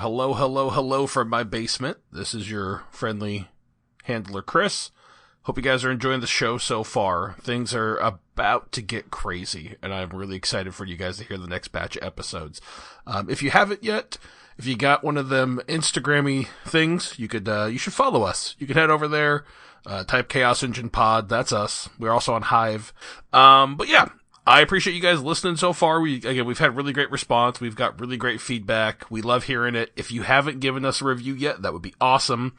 Hello, hello, hello from my basement. This is your friendly handler, Chris. Hope you guys are enjoying the show so far. Things are about to get crazy, and I'm really excited for you guys to hear the next batch of episodes. If you haven't yet, if you got one of them Instagrammy things, you should follow us. You can head over there, type Chaos Engine Pod. That's us. We're also on Hive. But yeah, I appreciate you guys listening so far. We've had really great response. We've got really great feedback. We love hearing it. If you haven't given us a review yet, that would be awesome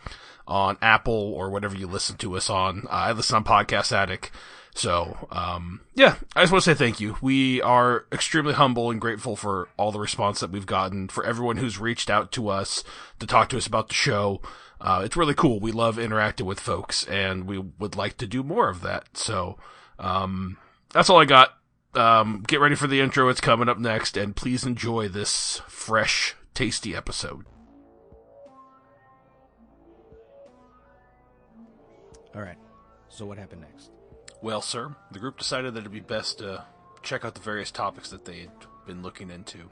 on Apple or whatever you listen to us on. I listen on Podcast Addict. So, yeah, I just want to say thank you. We are extremely humble and grateful for all the response that we've gotten, for everyone who's reached out to us to talk to us about the show. It's really cool. We love interacting with folks, and we would like to do more of that. So, that's all I got. Get ready for the intro. It's coming up next, and please enjoy this fresh, tasty episode. All right. So what happened next? Well, sir, the group decided that it'd be best to check out the various topics that they had been looking into.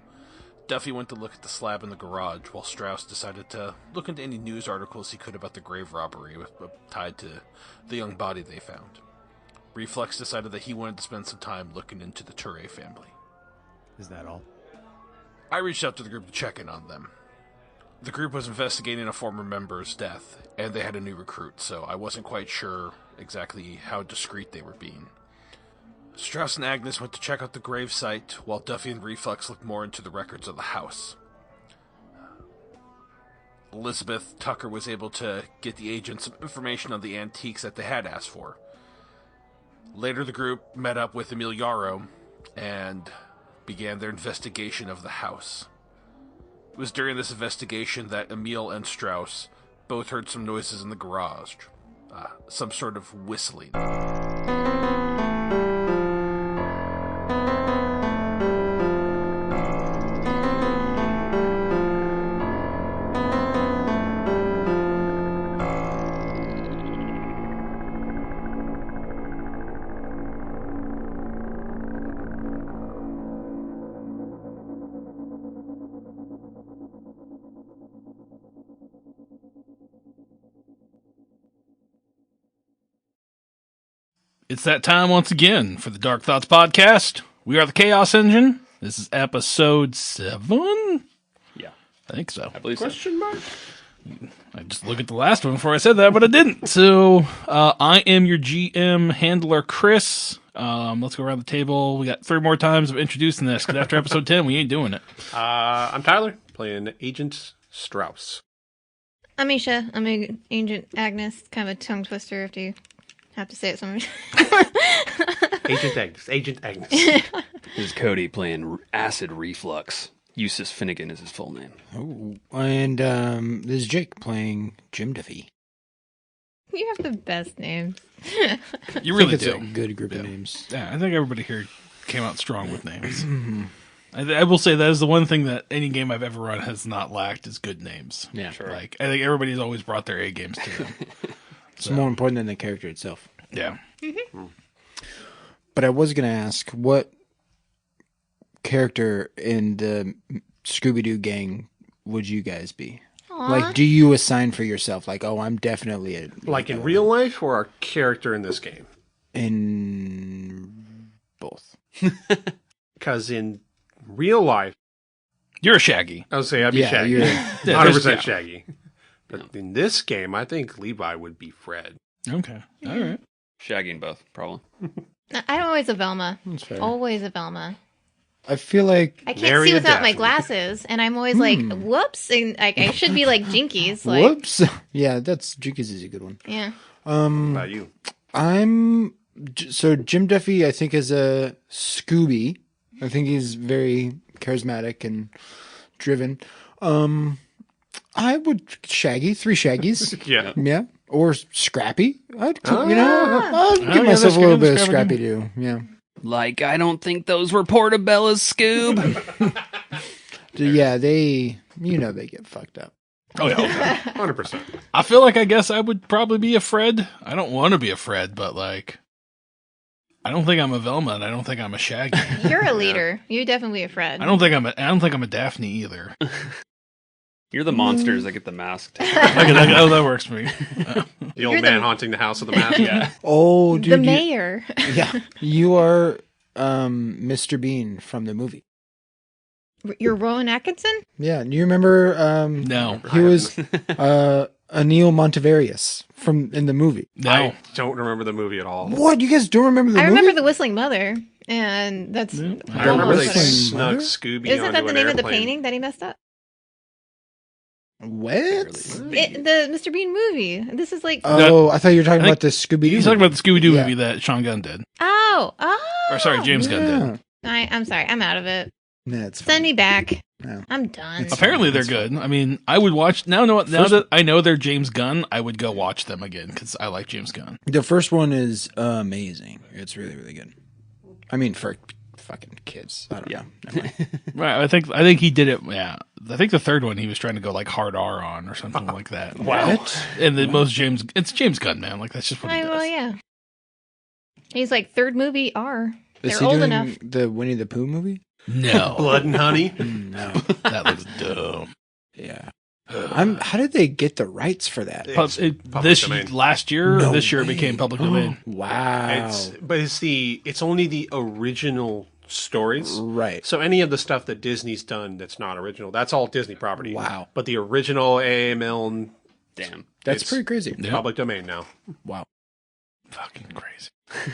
Duffy went to look at the slab in the garage, while Strauss decided to look into any news articles he could about the grave robbery tied to the young body they found. Reflux decided that he wanted to spend some time looking into the Touré family. Is that all? I reached out to the group to check in on them. The group was investigating a former member's death, and they had a new recruit, so I wasn't quite sure exactly how discreet they were being. Strauss and Agnes went to check out the grave site, while Duffy and Reflux looked more into the records of the house. Elizabeth Tucker was able to get the agents some information on the antiques that they had asked for. Later, the group met up with Emil Yarrow and began their investigation of the house. It was during this investigation that Emil and Strauss both heard some noises in the garage. Some sort of whistling. It's that time once again for the Dark Thoughts podcast. We are the Chaos Engine. This is episode 7? Yeah. I think so. I believe Question mark? I just looked at the last one before I said that, but I didn't. So, I am your GM handler, Chris. Let's go around the table. We got 3 more times of introducing this, because after episode 10, we ain't doing it. I'm Tyler, playing Agent Strauss. I'm Isha. I'm Agent Agnes. Kind of a tongue twister if you have to say it somewhere. Agent Agnes. This is Cody playing Acid Reflux. Eustace Finnegan is his full name. Oh, and this is Jake playing Jim Duffy. You have the best names. You really it's do. a good group of names. Yeah, I think everybody here came out strong with names. I will say that is the one thing that any game I've ever run has not lacked is good names. Yeah, Sure. Like, I think everybody's always brought their A games to them. It's more important than the character itself. Yeah. But I was going to ask, what character in the Scooby-Doo gang would you guys be? Aww. Like, do you assign for yourself? Like, oh, I'm definitely a... Like in real life or our character in this game? In both. Because in real life, You're a Shaggy. I would say I'd be Shaggy. you're- 100% Shaggy. But in this game, I think Levi would be Fred. Okay. All right. Shaggy and both, probably. I'm always a Velma. That's fair. Always a Velma. I feel like... I can't Mary see and without my Daphne. glasses, and I'm always like, whoops, and like I should be like Jinkies. Like, Whoops. Yeah, that's... Jinkies is a good one. yeah. What about you? So Jim Duffy, I think, is a Scooby. I think he's very charismatic and driven. I would Shaggy, 3 Shaggies. Yeah. Yeah. Or Scrappy. I'd give yeah, myself that's a little good. bit of Scrappy. Scrappy too. Yeah. Like, I don't think those were Portobello's, Scoob. Yeah, they get fucked up. Oh, yeah. 100%. I feel like I guess I would probably be a Fred. I don't want to be a Fred, but like, I don't think I'm a Velma, and I don't think I'm a Shaggy. You're a leader. You're definitely a Fred. I don't think I'm a Daphne either. You're the monsters that get the mask. Okay, that works for me. The old You're man the- haunting the house with the mask. Yeah. Oh, dude. the mayor. Yeah. You are Mr. Bean from the movie. You're Rowan Atkinson? Yeah. Do you remember No. he was Anil Montevarius in the movie. No. I don't remember the movie at all. What? You guys don't remember the I movie? remember the Whistling Mother, and that's I I remember they almost better. snuck Mother? Scooby Isn't onto that the an name of the airplane. painting that he messed up? What? The Mr. Bean movie. This is like Oh, I thought you were talking I think about the Scooby-Doo. He's talking about the Scooby-Doo Yeah. movie that Sean Gunn did. oh. Or sorry, James Gunn did. I'm sorry, I'm out of it. Yeah, it's Send me back. No. I'm done. It's- Apparently they're That's good. I mean, I would watch now First- that I know they're James Gunn, I would go watch them again because I like James Gunn. The first one is amazing. It's really, really good. I mean, for fucking kids. I don't know. Never mind. Right. I think he did it. Yeah. I think the third one he was trying to go like hard R on or something like that. What? And the it's James Gunn, man. Like that's just what he does. Well, yeah. He's like third movie R. Is They're he old doing enough. the Winnie the Pooh movie? No. Blood and Honey. No. That looks dumb. Yeah. How did they get the rights for that? It's public This domain. last year, No this year it way. became public domain. Wow. It's only the original stories. Right. So any of the stuff that Disney's done that's not original, that's all Disney property. Wow. But the original AML Damn. That's it's pretty crazy. Yeah. public domain now. Wow. Fucking crazy.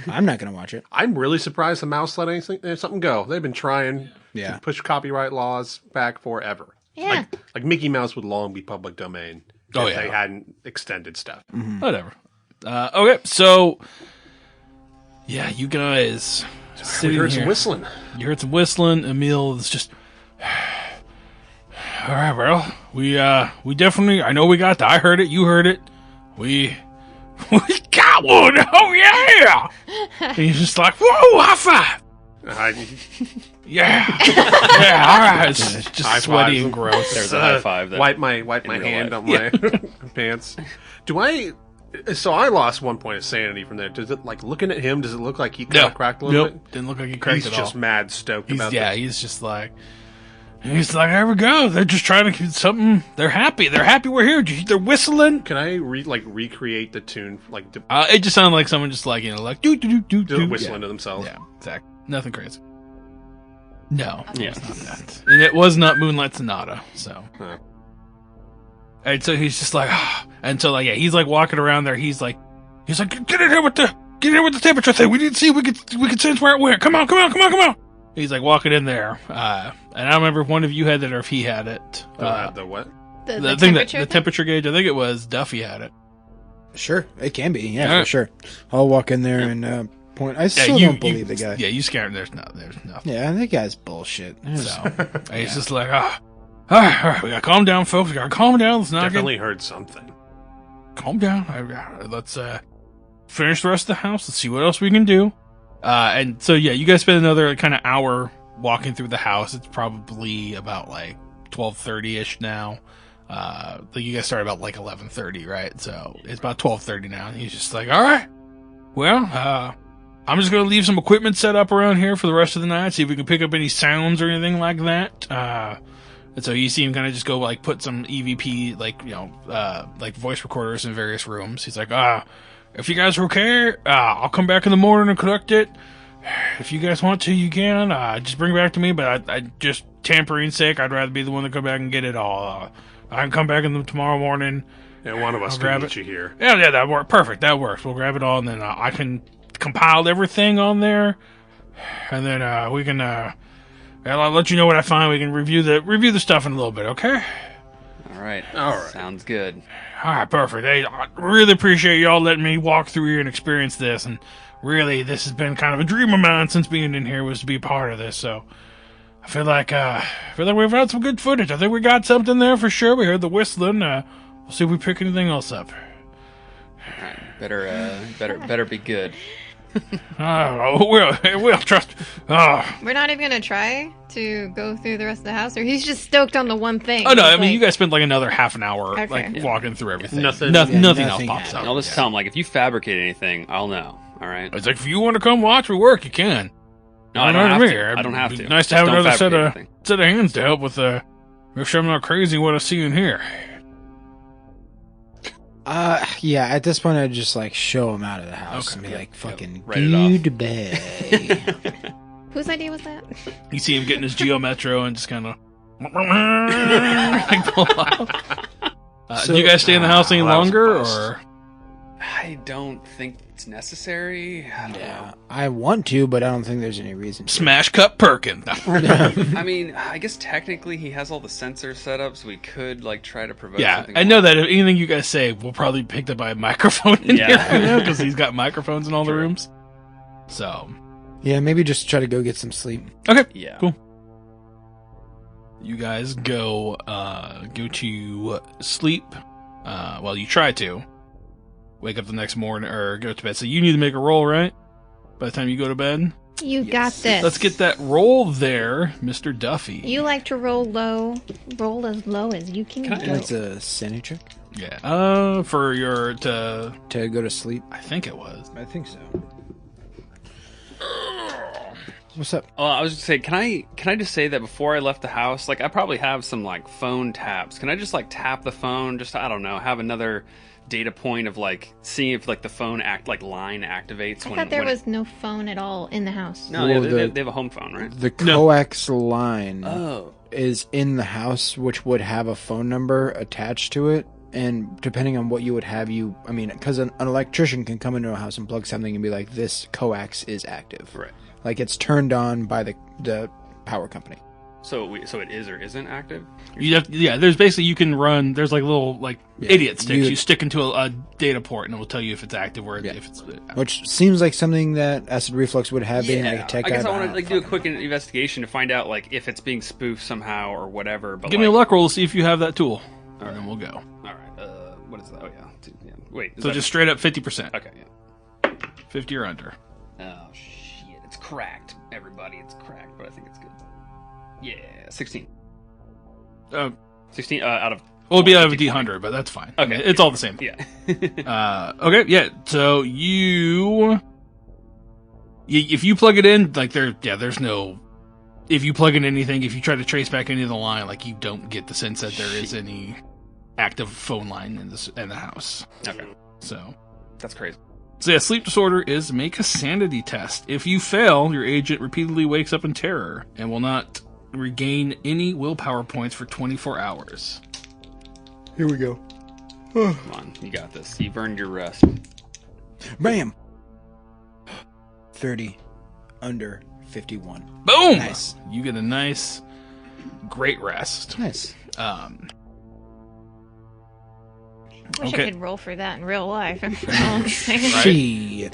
I'm not going to watch it. I'm really surprised the mouse let something go. They've been trying Yeah. to push copyright laws back forever. Yeah. Like Mickey Mouse would long be public domain Oh, if yeah. they hadn't extended stuff. Whatever. Okay, so yeah, you guys We sitting heard here. some whistling. You heard some whistling. Emil is just. All right, well, we definitely. I know we got that. I heard it. You heard it. We got one. Oh yeah! And he's just like, whoa, high five. Yeah, yeah. All right. It's just High sweaty fives. and gross. There's a high five. That, Wipe my real hand life. on my pants. Do I? So I lost 1 point of sanity from there. Does it like looking at him? Does it look like he kind of cracked a little Nope. bit? Didn't look like he cracked He's at all. just mad stoked about Yeah, he's just like, there we go. They're just trying to get something. They're happy. They're happy we're here. They're whistling. Can I recreate the tune like It just sounded like someone just like, like do do do do do. whistling to themselves? Yeah, exactly. Nothing crazy. No, Yeah. it's not that. And it was not Moonlight Sonata. So, Huh. and so he's just like, and so like, yeah, he's like walking around there. He's like, get in here with the temperature thing. We need to see. We could sense where it went. Come on. He's like walking in there, and I don't remember if one of you had it or if he had it. The what? The thing that the temperature gauge. I think it was Duffy had it. Sure. It can be. Yeah, All for right. sure. I'll walk in there and point. I still don't believe the guy. Yeah, you scared him. There's nothing. Yeah, that guy's bullshit. So and he's just like, all right, we gotta calm down, folks. We gotta calm down. Let's not Definitely heard something. calm down. Let's finish the rest of the house. Let's see what else we can do. And so yeah, you guys spend another kind of hour walking through the house. It's probably about like 12:30ish now. Like you guys started about like 11:30, right? So it's about 12:30 now. And he's just like, all right, well, I'm just gonna leave some equipment set up around here for the rest of the night. See if we can pick up any sounds or anything like that. And so you see him kind of just go like put some EVP, like, like voice recorders in various rooms. He's like, if you guys are okay, I'll come back in the morning and collect it. If you guys want to, you can. Just bring it back to me, but I just tampering sake, I'd rather be the one to come back and get it all. I can come back in tomorrow morning. And one of us I'll can grab meet it. you here. Yeah, that works. Perfect. That works. We'll grab it all, and then I can compile everything on there, and then we can. I'll let you know what I find. We can review the stuff in a little bit. Okay. All right. Sounds good. All right, perfect. Hey, I really appreciate y'all letting me walk through here and experience this. And really, this has been kind of a dream of mine since being in here was to be a part of this. So I feel like we've had some good footage. I think we got something there for sure. We heard the whistling. We'll see if we pick anything else up. All right. Better be good. We'll trust. We're not even gonna try to go through the rest of the house, or he's just stoked on the one thing. Oh no! I He's mean, like, you guys spent like another half an hour Okay. like Yeah. walking through everything. Nothing- nothing else nothing pops happened. up. I'll just tell him, like, if you fabricate anything, I'll know. All right. It's like if you want to come watch me work, you can. No, I You know don't what have mean? to. I don't have It'd be to. Nice to Just have don't another set fabricate of hands to help with Make sure I'm not crazy what I see in here. Yeah, at this point, I'd just, like, show him out of the house and be yeah, like, fucking, write it off. goodbye. Whose idea was that? You see him getting his Geo Metro and just kind of like pull off. So- do you guys stay in the house any that was a longer, bust. or I don't think it's necessary. I don't Yeah, know. I want to, but I don't think there's any reason to. smash cut Perkin? I mean, I guess technically he has all the sensors set up, so we could like try to provoke Yeah, something. I know that if anything you guys say will probably be picked up by a microphone in Yeah. here, you know, because he's got microphones in all the True. rooms. So, Yeah, maybe just try to go get some sleep. okay, Yeah. cool. You guys go to sleep. Well, you try to wake up the next morning or go to bed. So you need to make a roll, right? By the time you go to bed, You got this. let's get that roll there, Mr. Duffy. You like to roll low. Roll as low as you can Can I- go. That's a sanity check Yeah. For your to go to sleep. I think it was. I think so. What's up? I was just saying, can I just say that before I left the house, like I probably have some like phone taps. Can I just like tap the phone? Just I don't know, have another data point of like seeing if like the phone line activates. I when, thought there when was no phone at all in the house. No, Well, they have a home phone, right? The coax line Oh, is in the house, which would have a phone number attached to it. And depending on what you would have, because an electrician can come into a house and plug something and be like, this coax is active. right. Like it's turned on by the power company. So it is or isn't active? You have, there's basically you can run. There's like little idiot sticks. you- You stick into a data port and it will tell you if it's active or Yeah. if it's. Which seems like something that Acid Reflux would have being like a tech I guess guy, I but want to like do a fucking quick investigation to find out like if it's being spoofed somehow or whatever. But Give me a luck roll to see if you have that tool, and then we'll go. All right. What is that? Oh yeah. Wait. is So that- just straight up 50%, okay. Yeah. 50 or under. Oh shit! It's cracked. Everybody, it's cracked, but I think it's good. Yeah, 16. Uh, 16 out of. Well, it'd be out of a 50. D100, but that's fine. Okay. It's all the same. Yeah. Okay, yeah. So if you plug it in, like there's no. If you plug in anything, if you try to trace back any of the line, like you don't get the sense that there is any active phone line in the house. Okay. So. That's crazy. So yeah, sleep disorder is make a sanity test. If you fail, your agent repeatedly wakes up in terror and will not regain any willpower points for 24 hours. Here we go. Come on, you got this. You've earned your rest. Bam. 30 under 51. Boom! Nice. You get a nice, great rest. Nice. Wish Okay. I could roll for that in real life. Oh, Shit.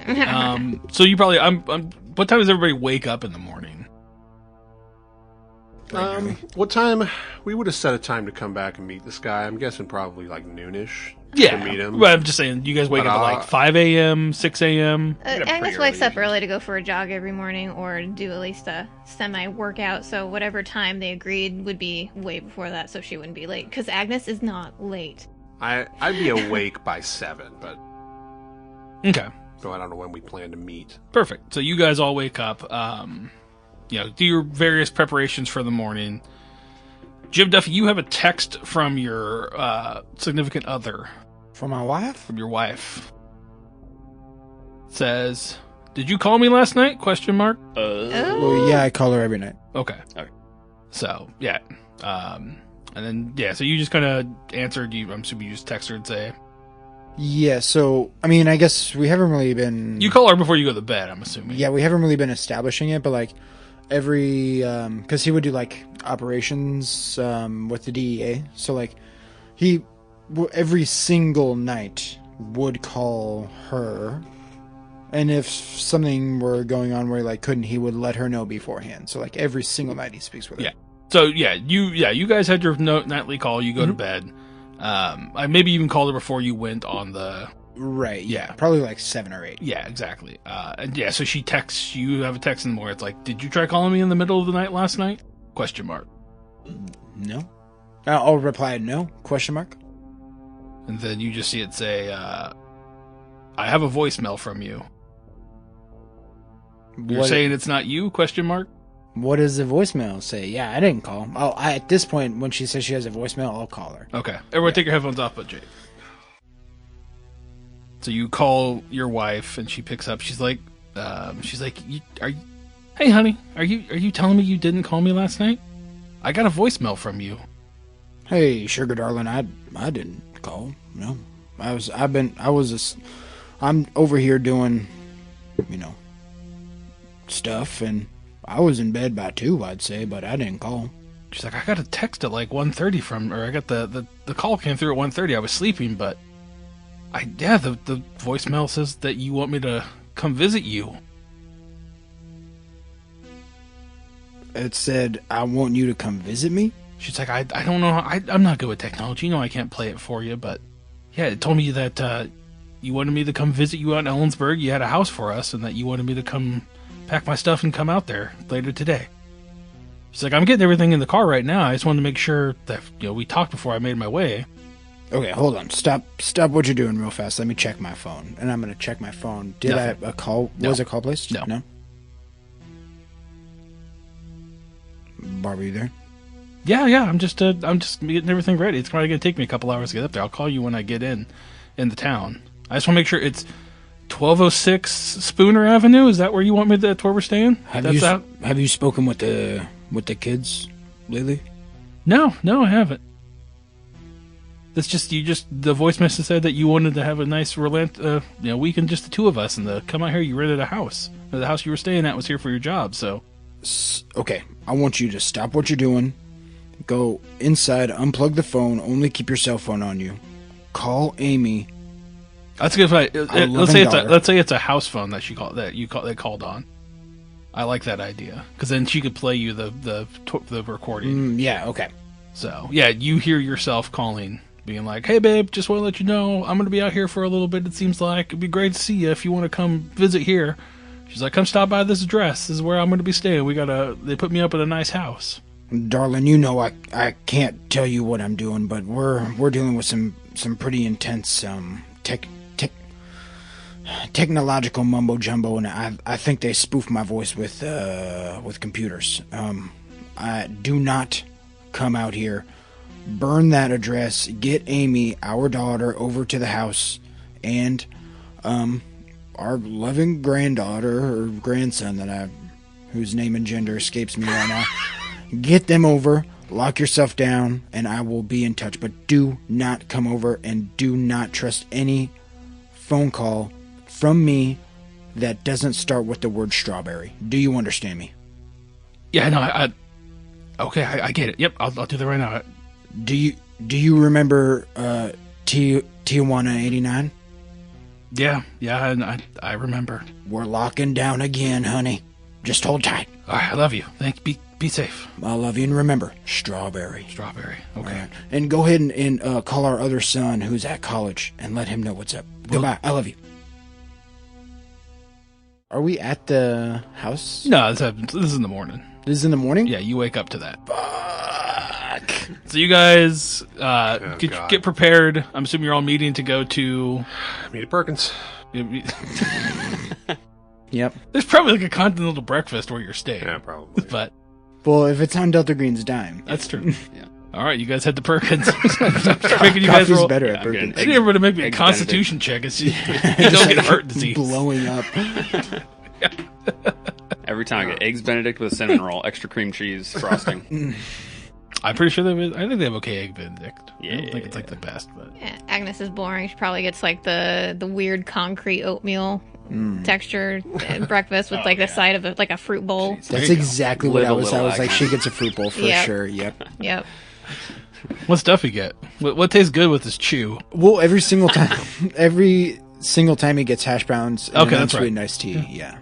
So you probably what time does everybody wake up in the morning? What time? We would have set a time to come back and meet this guy. I'm guessing probably like noonish. Yeah. To meet him. Well, I'm just saying, you guys wake But, up at like 5 a.m., 6 a.m. Get up Agnes pretty wakes early up early to go for a jog every morning or do at least a semi-workout. So whatever time they agreed would be way before that, so she wouldn't be late. Because Agnes is not late. I'd be awake by 7, but Okay. so I don't know when we plan to meet. Perfect. So you guys all wake up, do your various preparations for the morning. Jim Duffy, you have a text from your significant other, For my wife? from your wife. It says, "Did you call me last night?" Question mark. Oh. Well, yeah, I call her every night. Okay. Okay. So yeah, and then so you just kind of answered. I'm assuming you just text her and say Yeah, so, I guess we haven't really been... you call her before you go to bed. I'm assuming. Yeah, we haven't really been establishing it, but, like, every... Because he would do, like, operations with the DEA. So, like, he... Every single night would call her. And if something were going on where he, like, couldn't, he would let her know beforehand. So, like, every single night he speaks with her. Yeah. So you guys had your nightly call. You go to bed. I maybe even called her before you went on the. Right, Yeah. Probably, like, 7 or 8. Yeah, exactly. So she texts you. Have a text in the morning. It's like, did you try calling me in the middle of the night last night? Question mark. No? I'll reply no? Question mark? And then you just see it say, "I have a voicemail from you." You're What- saying it's not you? Question mark. What does the voicemail say? Yeah, I didn't call. At this point, when she says she has a voicemail, I'll call her. Okay. Everyone take your headphones off but Jake. So you call your wife and she picks up. She's like, hey honey, are you telling me you didn't call me last night? I got a voicemail from you. Hey, sugar darling, I didn't call. No. I'm over here doing, stuff, and I was in bed by 2, I'd say, but I didn't call. She's like, I got a text at like 1:30 or I got the call came through at 1:30. I was sleeping, but the voicemail says that you want me to come visit you. It said, I want you to come visit me? She's like, I don't know. I'm not good with technology. I can't play it for you, but yeah, it told me that you wanted me to come visit you out in Ellensburg. You had a house for us, and that you wanted me to come pack my stuff and come out there later today. She's like, I'm getting everything in the car right now. I just wanted to make sure that we talked before I made my way. Okay, hold on. Stop what you're doing real fast. Let me check my phone. And I'm going to check my phone. Did Nothing. a call? No. Was a call placed? No. Barbara, you there? Yeah. I'm just getting everything ready. It's probably going to take me a couple hours to get up there. I'll call you when I get in the town. I just want to make sure it's 1206 Spooner Avenue. Is that where you want me? That's where we're staying. Have you spoken with the kids lately? No, I haven't. That's just the voice message said that you wanted to have a nice weekend, just the two of us, and come out here. You rented a house. The house you were staying at was here for your job. So, okay, I want you to stop what you're doing. Go inside, unplug the phone. Only keep your cell phone on you. Call Amy. That's good. Let's say it's a house phone that they called on. I like that idea because then she could play you the recording. Yeah. Okay. So yeah, you hear yourself calling, being like, "Hey babe, just want to let you know I'm going to be out here for a little bit. It seems like it'd be great to see you if you want to come visit here." She's like, "Come stop by this address. This is where I'm going to be staying. They put me up at a nice house." Darling, I can't tell you what I'm doing, but we're dealing with some pretty intense technological mumbo jumbo, and I think they spoof my voice with computers. Do not come out here. Burn that address. Get Amy, our daughter, over to the house, and our loving granddaughter or grandson whose name and gender escapes me right now. Get them over. Lock yourself down, and I will be in touch. But do not come over, and do not trust any phone call from me that doesn't start with the word strawberry. Do you understand me? Yeah, no, I get it. Yep, I'll do that right now. Do you remember Tijuana 89? Yeah, and I remember. We're locking down again, honey. Just hold tight. All right, I love you. Thanks. Be safe. I love you, and remember, strawberry. Okay. Right. And go ahead and call our other son who's at college and let him know what's up. Goodbye. I love you. Are we at the house? No, this is in the morning. This is in the morning? Yeah, you wake up to that. Fuck. So you guys get prepared. I'm assuming you're all meeting to go to... Meet at Perkins. Yep. There's probably like a continental breakfast where you're staying. Yeah, probably. But... Well, if it's on Delta Green's dime. That's true. Yeah. All right, you guys head to Perkins. Start making you guys roll. Better at Perkins. I need everybody to make me a Constitution check. You don't get heart disease. Blowing up. Every time I get eggs Benedict with a cinnamon roll, extra cream cheese frosting. I'm pretty sure I think they have okay egg Benedict. Yeah. I don't think it's like the best, but Yeah, Agnes is boring. She probably gets like the weird concrete oatmeal texture breakfast with the side of a fruit bowl. That's exactly what I was. I was Agnes. like, she gets a fruit bowl for sure. Yep. Yep. what's Duffy get? What tastes good with his chew? Well, every single time he gets hash browns and Okay, an that's right. unsweetened iced tea. Yeah.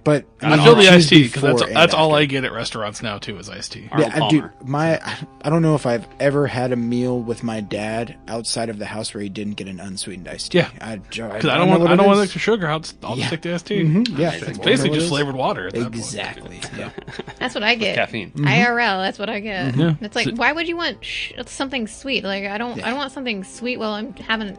But I feel the choose iced tea because before that's all and I get at restaurants now too is iced tea. Arnold Palmer. I don't know if I've ever had a meal with my dad outside of the house where he didn't get an unsweetened iced tea. Yeah. Because I don't want extra sugar. I'll just stick to iced tea. Yeah, It's basically just flavored water. At that point. Exactly. Yeah. That's what I get. Caffeine. IRL. That's what I get. Yeah. It's like, why would you want something sweet? Like I don't want something sweet while I'm having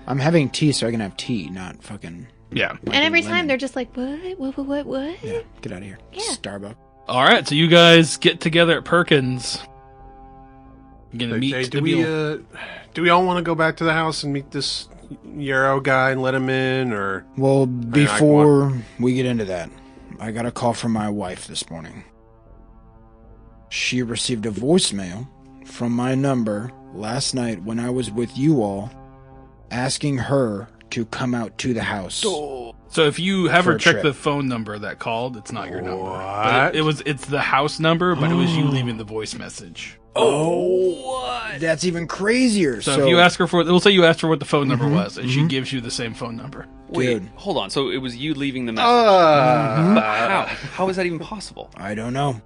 I'm having tea so I can have tea, not fucking. Yeah. And every time they're just like, what? Yeah, get out of here. Yeah. Starbucks. All right, so you guys get together at Perkins. You're gonna meet Hey, the meal. do we all want to go back to the house and meet this Euro guy and let him in, or? Well, before we get into that, I got a call from my wife this morning. She received a voicemail from my number last night when I was with you all, asking her to come out to the house. So if you have her For a check trip. the phone number that called, it's not your number. What? But it's the house number, but it was you leaving the voice message. What? That's even crazier. So if you ask her we'll say you asked her what the phone number was, and Mm-hmm. she gives you the same phone number. Wait, Dude. hold on. So it was you leaving the message. Uh, But how? How is that even possible? I don't know.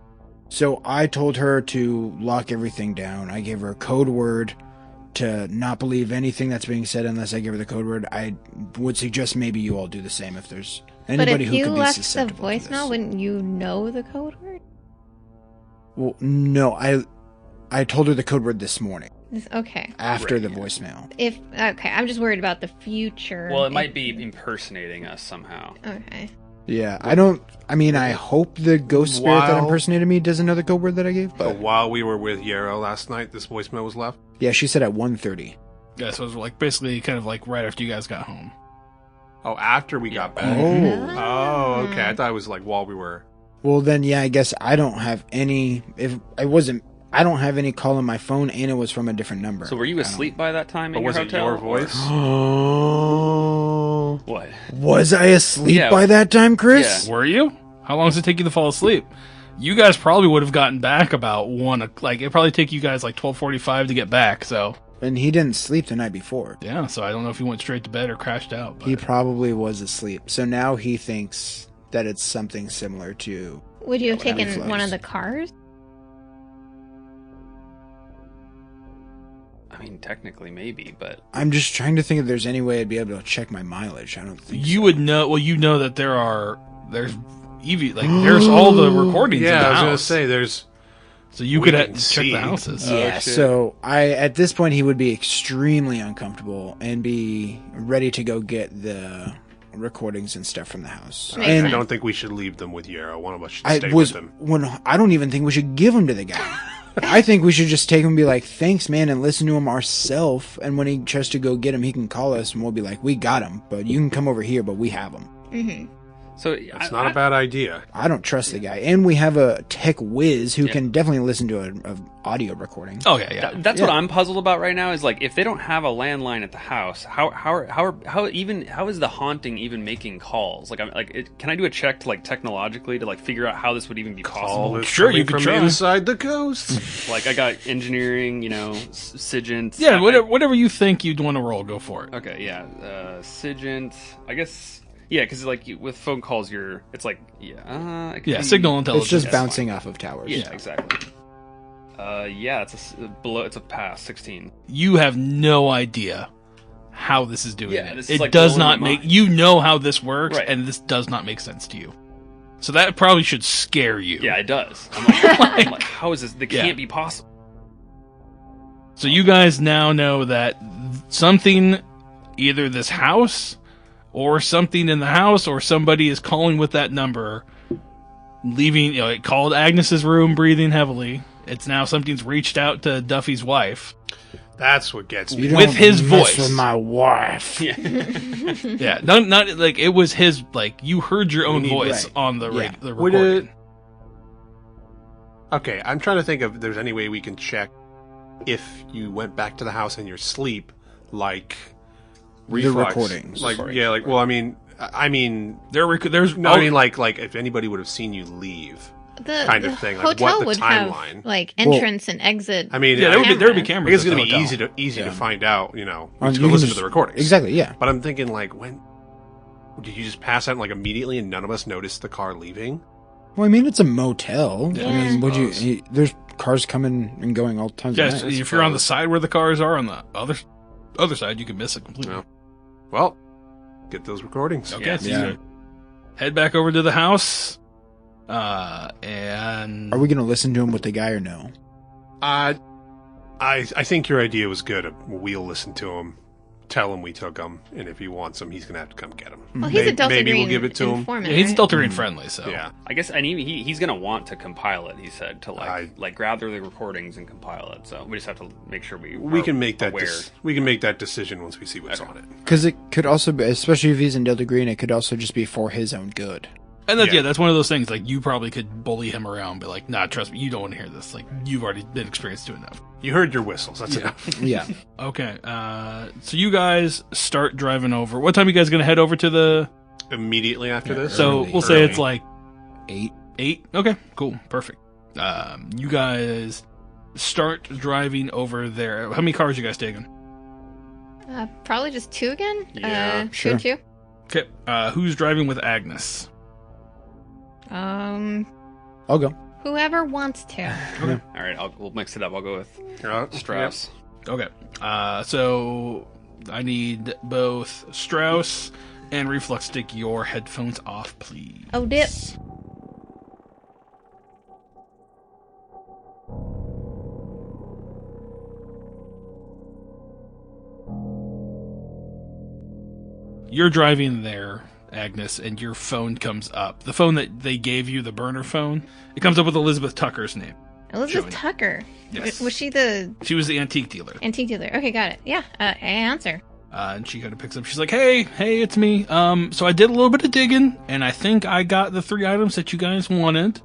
So I told her to lock everything down. I gave her a code word to not believe anything that's being said unless I give her the code word. I would suggest maybe you all do the same if there's But anybody if who you could be left the susceptible to voicemail, this. wouldn't you know the code word? Well, no, I told her the code word this morning Okay. after the voicemail. Okay, I'm just worried about the future. Well, it might be impersonating us somehow. Okay. Yeah, I hope the ghost spirit that While- impersonated me doesn't know the code word that I gave, but but while we were with Yarrow last night, this voicemail was left. yeah, she said at 1:30. Yeah, so it was like basically kind of like right after you guys got home. Oh, after we got back. Oh. Oh, okay. I thought it was like while we were. Well, then, yeah, I guess I don't have any. I don't have any call on my phone, and it was from a different number. So were you asleep by that time But in your was it hotel? your voice? Oh, What? was I asleep Yeah. by that time, Chris? Yeah. Were you? How long does it take you to fall asleep? You guys probably would have gotten back about 1. Like it'd probably take you guys like 12:45 to get back. So And he didn't sleep the night before. yeah, so I don't know if he went straight to bed or crashed out. But. He probably was asleep. So now he thinks that it's something similar to. Would you have taken Reflux. one of the cars? I mean, technically, maybe, but I'm just trying to think if there's any way I'd be able to check my mileage. I don't think You would know. Well, you know that there's EV there's all the recordings. in Yeah, the I was gonna house. say there's. So you we could didn't check see. the houses. Yeah, shit. so at this point he would be extremely uncomfortable and be ready to go get the recordings and stuff from the house. Makes And I don't think we should leave them with Yarrow. One of us should I stay was with them. I don't even think we should give them to the guy. I think we should just take him and be like, "Thanks, man," and listen to him ourselves. And when he tries to go get him, he can call us and we'll be like, "We got him, but you can come over here, but we have him." Mm-hmm. so It's not a bad idea. I don't trust the guy, and we have a tech whiz who can definitely listen to a audio recording. Oh yeah. That's what I'm puzzled about right now. Is like if they don't have a landline at the house, how is the haunting even making calls? Like can I do a check to like technologically to like figure out how this would even be All possible? this Sure, you coming could from try. inside the coast. Like I got engineering, SIGINT. Yeah, whatever you think you'd want to roll, go for it. Okay, yeah, SIGINT. I guess. Yeah, because like with phone calls, it's like it could Yeah, be- signal It's intelligence. just That's bouncing off of towers. Yeah, exactly. Yeah, it's a pass 16. You have no idea how this is doing Yeah, it. this is, It like, does blowing not my make mind. you know how this works, Right. and this does not make sense to you. So that probably should scare you. Yeah, it does. I'm like, how is this? That Yeah. can't be possible. So you guys now know that something, either this house, or something in the house, or somebody is calling with that number, leaving. It called Agnes's room, breathing heavily. It's now something's reached out to Duffy's wife. That's what gets me. You With don't his mess voice. with my wife. Yeah, not like it was his. Like you heard your own need- voice right. on the Yeah. the Would recording. it- Okay, I'm trying to think if there's any way we can check if you went back to the house in your sleep, like Reflux. recordings. Like yeah, like well, I mean, There's no, I mean like if anybody would have seen you leave, The kind the of thing. Like hotel what the would timeline? have like entrance and exit. I mean, yeah, there would be I cameras. guess it's at gonna the be hotel. easy to Yeah. find out. You You go can listen just- to the recordings. Exactly, yeah. But I'm thinking like when did you just pass out like immediately and none of us noticed the car leaving? Well, I mean, it's a motel. Yeah. I mean, would Suppose. you? There's cars coming and going all times. Yes, of night. if you're on the side where the cars are, on the other side, you can miss it completely. No. Well, get those recordings. Okay, Yeah. so Yeah. you head back over to the house, and Are we gonna listen to him with the guy or no? I think your idea was good. We'll listen to him. tell him we took him, and if he wants him, he's gonna have to come get him. Well, he's a Delta Maybe Green we'll give it to him. informant, Yeah, he's right? Delta Green friendly, so Yeah. I guess he's gonna want to compile it. He said to gather the recordings and compile it. So we just have to make sure We can make that. aware. We can make that decision once we see what's on it. Because it could also be, especially if he's in Delta Green, it could also just be for his own good. And that's, Yeah. that's one of those things, like, you probably could bully him around, be like, nah, trust me, you don't want to hear this. Like, you've already been experienced to enough. You heard your whistles. That's enough. Yeah. Okay, so you guys start driving over. What time are you guys going to head over to the... Immediately after this. So, Early. we'll say it's like 8. 8? Okay, cool, perfect. You guys start driving over there. How many cars you guys taking? Probably just 2 again. Yeah, sure. 2 and 2. Okay, who's driving with Agnes? I'll go. Whoever wants to. All right, we'll mix it up. I'll go with Strauss. Okay, so I need both Strauss and Reflux to take your headphones off, please. Oh, dip. You're driving there, Agnes, and your phone comes up. The phone that they gave you, the burner phone, it comes up with Elizabeth Tucker's name. Elizabeth Joey. Tucker. Yes. Was she the She was the antique dealer. antique dealer? Okay, got it. Yeah, I answer. And she kind of picks up. She's like, hey, it's me. So I did a little bit of digging, and I think I got the 3 items that you guys wanted.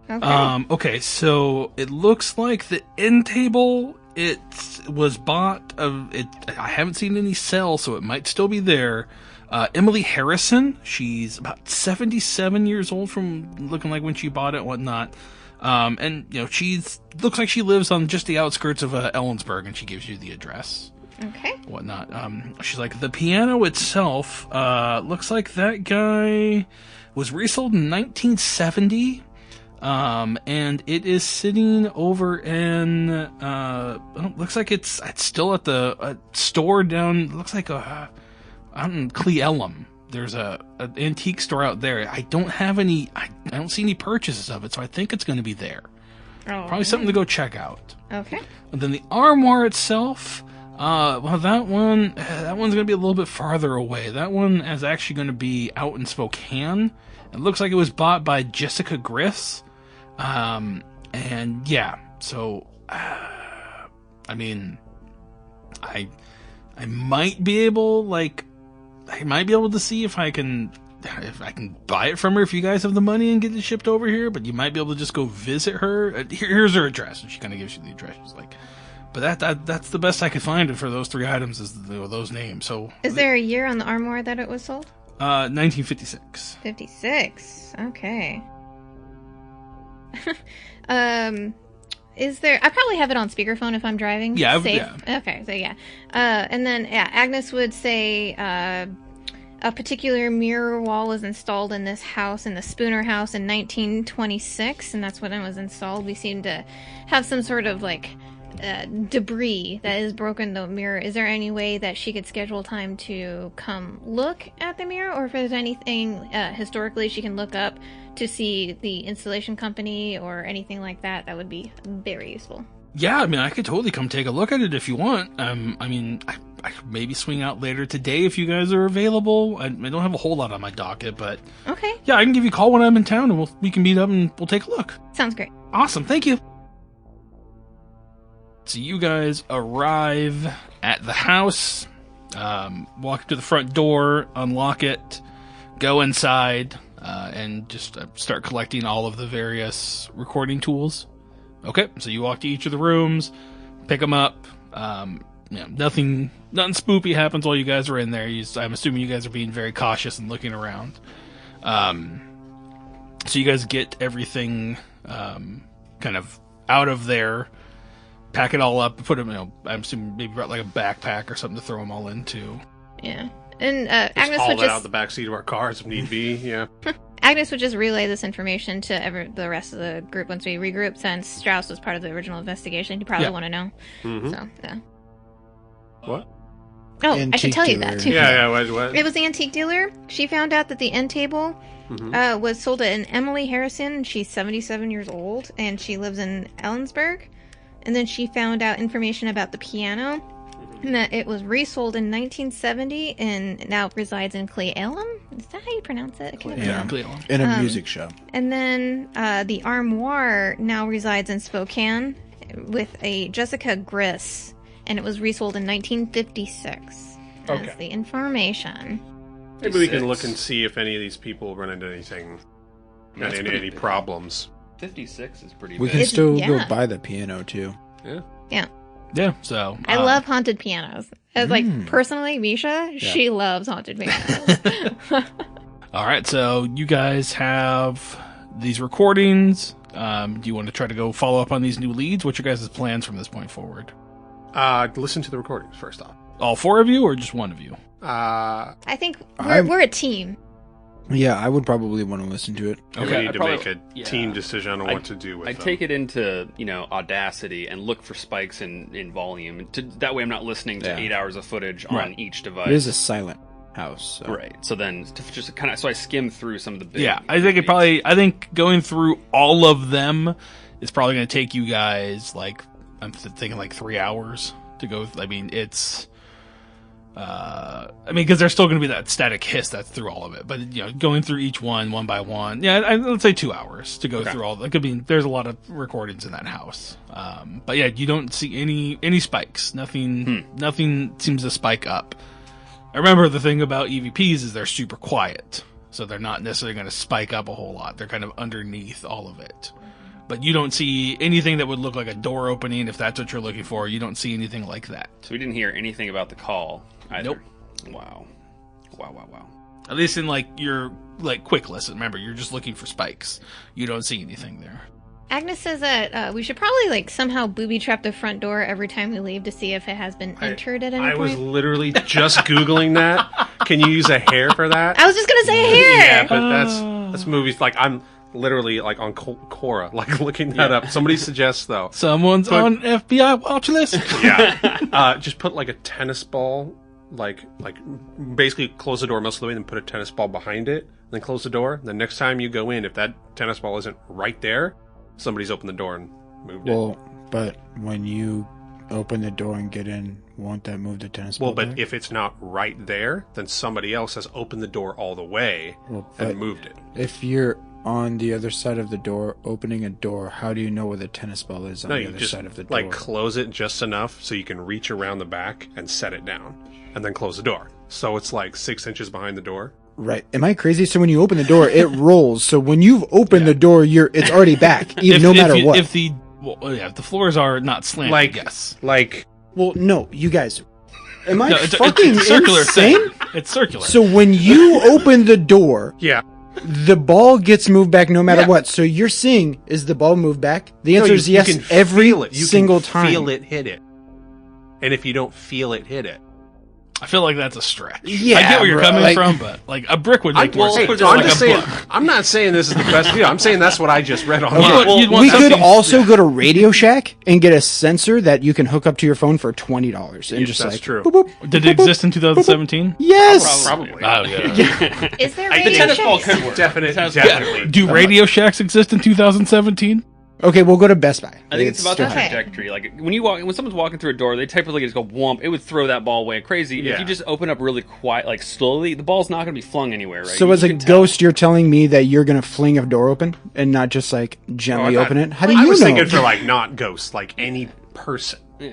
Okay. Okay, so it looks like the end table, it was bought of it. I haven't seen any sell, so it might still be there. Emily Harrison, she's about 77 years old from looking like when she bought it and whatnot. And she's looks like she lives on just the outskirts of Ellensburg, and she gives you the address. Okay. Whatnot. She's like, the piano itself, looks like that guy was resold in 1970. And it is sitting over in, looks like it's still at the store down, looks like out in Cleellum. There's an antique store out there. I don't see any purchases of it, so I think it's going to be there. Oh, Probably something to go check out. Okay. And then the armoire itself, that one's going to be a little bit farther away. That one is actually going to be out in Spokane. It looks like it was bought by Jessica Griffiths. And yeah, so, I mean, I might be able, to see if I can buy it from her if you guys have the money and get it shipped over here, but you might be able to just go visit her. Here's her address, and she kind of gives you the address. She's like, but that's the best I could find for those 3 items is those names. So, Is there a year on the armoire that it was sold? 1956. 56. Okay. Is there? I probably have it on speakerphone if I'm driving. Yeah, Safe. yeah. Okay, so yeah. And then Agnes would say a particular mirror wall was installed in this house, in the Spooner house, in 1926, and that's when it was installed. We seem to have some sort of debris that has broken the mirror. Is there any way that she could schedule time to come look at the mirror, or if there's anything historically she can look up to see the installation company or anything like that? That would be very useful. Yeah, I mean, I could totally come take a look at it if you want. I could maybe swing out later today if you guys are available. I don't have a whole lot on my docket, but Okay, yeah, I can give you a call when I'm in town, and we can meet up and we'll take a look. sounds great. Awesome, thank you. So you guys arrive at the house, walk to the front door, unlock it, go inside, and just start collecting all of the various recording tools. Okay, so you walk to each of the rooms, pick them up. Nothing spoopy happens while you guys are in there. I'm assuming you guys are being very cautious and looking around. So you guys get everything kind of out of there, pack it all up, put them, I'm assuming maybe brought like a backpack or something to throw them all into. Yeah, and Just Agnes haul would that out just the back seat of our cars if need be. Yeah. Agnes would just relay this information to the rest of the group once we regroup. Since Strauss was part of the original investigation, you probably want to know. Mm-hmm. So yeah. What? Oh, I Antique should tell you dealer. that too. Yeah. What? It was the antique dealer. She found out that the end table Mm-hmm. was sold to an Emily Harrison. She's 77 years old, and she lives in Ellensburg. And then she found out information about the piano. And that it was resold in 1970 and now resides in Cle Elum. Is that how you pronounce it? I can't remember. Yeah. In a music show. And then the Armoire now resides in Spokane with a Jessica Griss, and it was resold in 1956. That's Okay. the information. Maybe we can look and see if any of these people run into anything, That's any pretty big. problems. 56 is pretty We big. can It's- still yeah. go buy the piano too. Yeah. Yeah. Yeah, so I love haunted pianos. As like personally, Misha, she loves haunted pianos. All right, so you guys have these recordings. Do you want to try to go follow up on these new leads? What's your guys' plans from this point forward? Listen to the recordings first off. All four of you, or just one of you? Uh, I think I'm- we're a team. Yeah, I would probably want to listen to it. we Okay. need I to probably- make a yeah. team decision on I- what to do with I them. take it into Audacity and look for spikes in volume. That way, I'm not listening to Yeah. 8 hours of footage on Right. each It device. is a silent house. So. Right. So then, just kind of, so I skim through some of the big. Yeah, I think going through all of them is probably going to take you guys I'm thinking 3 hours to go. I mean, it's. Because there's still going to be that static hiss that's through all of it, but going through each one by one, let's say 2 hours to go through all. That could be. There's a lot of recordings in that house, but yeah, you don't see any spikes. Nothing seems to spike up. I remember the thing about EVPs is they're super quiet, so they're not necessarily going to spike up a whole lot. They're kind of underneath all of it. But you don't see anything that would look like a door opening if that's what you're looking for. You don't see anything like that. So we didn't hear anything about the call either. Nope. Wow. At least in your quick listen. Remember, you're just looking for spikes. You don't see anything there. Agnes says that we should probably somehow booby trap the front door every time we leave to see if it has been entered at any I point. was literally just Googling that. Can you use a hair for that? I was just gonna say a hair. Yeah, but that's movies. I'm literally on Quora, looking that up. Somebody suggests though. Someone's on FBI watch list. Yeah. Just put a tennis ball, basically close the door most of the way, and then put a tennis ball behind it, then close the door. The next time you go in, if that tennis ball isn't right there, somebody's opened the door and moved it. Well, but when you open the door and get in, won't that move the tennis ball? Well, but back? if it's not right there, then somebody else has opened the door all the way but and moved it. if you're on the other side of the door, opening a door, how do you know where the tennis ball is on No, the you other just side of the door? close it just enough so you can reach around the back and set it down, and then close the door. So it's 6 inches behind the door. Right. Am I crazy? So when you open the door, it rolls. So when you've opened the door, it's already back, no matter what. If the floors are not slanted, yes. Well, no, you guys. Am I No, it's fucking a circular insane? thing. It's circular. So when you open the door, Yeah. the ball gets moved back no matter Yeah. what. So you're seeing, is the ball moved back? The No, answer is yes you can every feel it. You single can time. feel it hit it. And if you don't feel it hit it, I feel like that's a stretch. Yeah, I get where you're bro, coming from, but a brick would make more well, sense. put it I'm like just a saying. book. I'm not saying this is the best deal. I'm saying that's what I just read on. Okay, You'd want we could something- also go to Radio Shack and get a sensor that you can hook up to your phone for $20 and Yes, just that's true. boop, boop, Did it exist in 2017? yes. Probably. Oh yeah. Is there The Radio tennis ball Shacks? could work. Definitely. Do Radio Shacks exist in 2017? Okay, we'll go to Best Buy. I think it's about still the Okay. trajectory. When someone's walking through a door, they typically just go whomp. It would throw that ball away crazy. If Yeah. you just open up really quiet, slowly, the ball's not going to be flung anywhere, right? So You as a can tell. ghost, you're telling me that you're gonna fling a door open and not just gently Oh, I open thought- it? How do you I was know? thinking for not ghosts, any person. Yeah.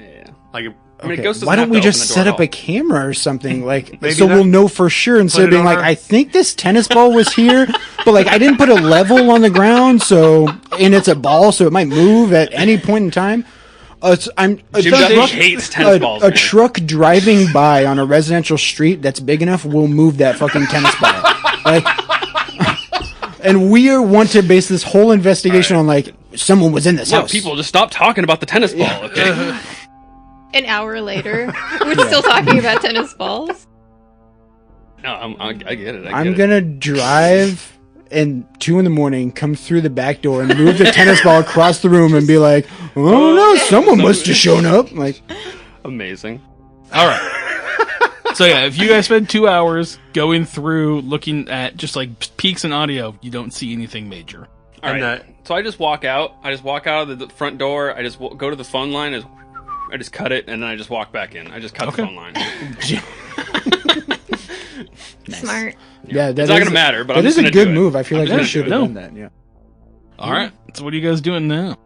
Like I mean, Okay, a ghost doesn't why don't have we to just open the set door up at a camera or something Maybe so that- we'll know for sure instead of Put it being on our- I think this tennis ball was here, but I didn't put a level on the ground, and it's a ball, so it might move at any point in time. Jim Duffy hates tennis balls, A man. truck driving by on a residential street that's big enough will move that fucking tennis ball. And we want to base this whole investigation on someone was in this Well, house. people just stop talking about the tennis ball. Okay. An hour later, we're still talking about tennis balls. No, I get it. I'm gonna drive and 2 a.m, come through the back door and move the tennis ball across the room and be like, "Oh no, someone must have shown up." Amazing. All right. So yeah, if you guys spend 2 hours going through looking at just peaks in audio, you don't see anything major. All And right. So I just walk out. I just walk out of the front door. I just go to the phone line. I just cut it and then I just walk back in. I just cut the phone line. Smart. Yeah, It's not going to matter, but that I'm just is a gonna good do it. move. I feel like I'm you just should gonna have do done that. Yeah. All right. So what are you guys doing now?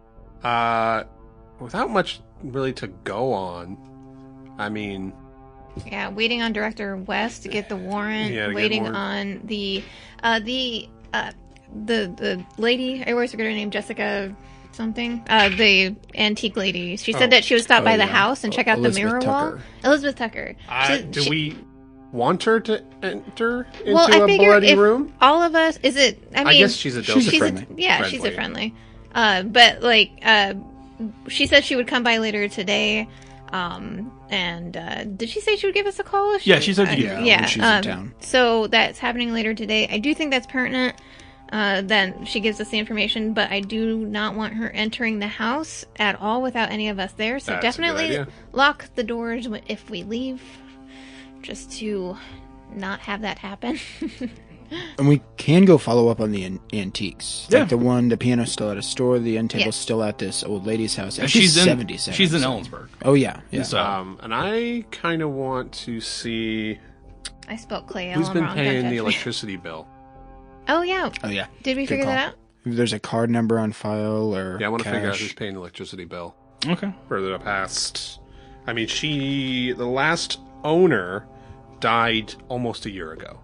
Without much really to go on, I mean, Yeah, waiting on Director West to get the warrant. Yeah, to get waiting more. on the lady. I always forget her name. Jessica something. The antique lady. She said that she would stop by the house and check out the mirror wall. Elizabeth Tucker. do we want her to enter into Well, I a figure bloody if room? all of us, is it? I mean, I guess she's a she's a Duffy. friendly. she's a friendly. But like, she said she would come by later today. And did she say she would give us a call? Yeah, she said you- Yeah, when she's in town. So that's happening later today. I do think that's pertinent. Then she gives us the information, but I do not want her entering the house at all without any of us there. So That's a good definitely idea. lock the doors if we leave, just to not have that happen. And we can go follow up on the antiques. Yeah. Like the piano's still at a store, the end table's still at this old lady's house. And She's in 77. She's in so- Ellensburg. Oh, yeah. Yeah. So And I kind of want to see I spelled Clay who's Allen been wrong. paying Don't the judge me. electricity bill. Oh yeah. Oh, yeah. Did we Good figure call. that out? If there's a card number on file or Yeah, I want to figure out cash. who's paying the electricity bill okay. for the past. I mean, the last owner died almost a year ago,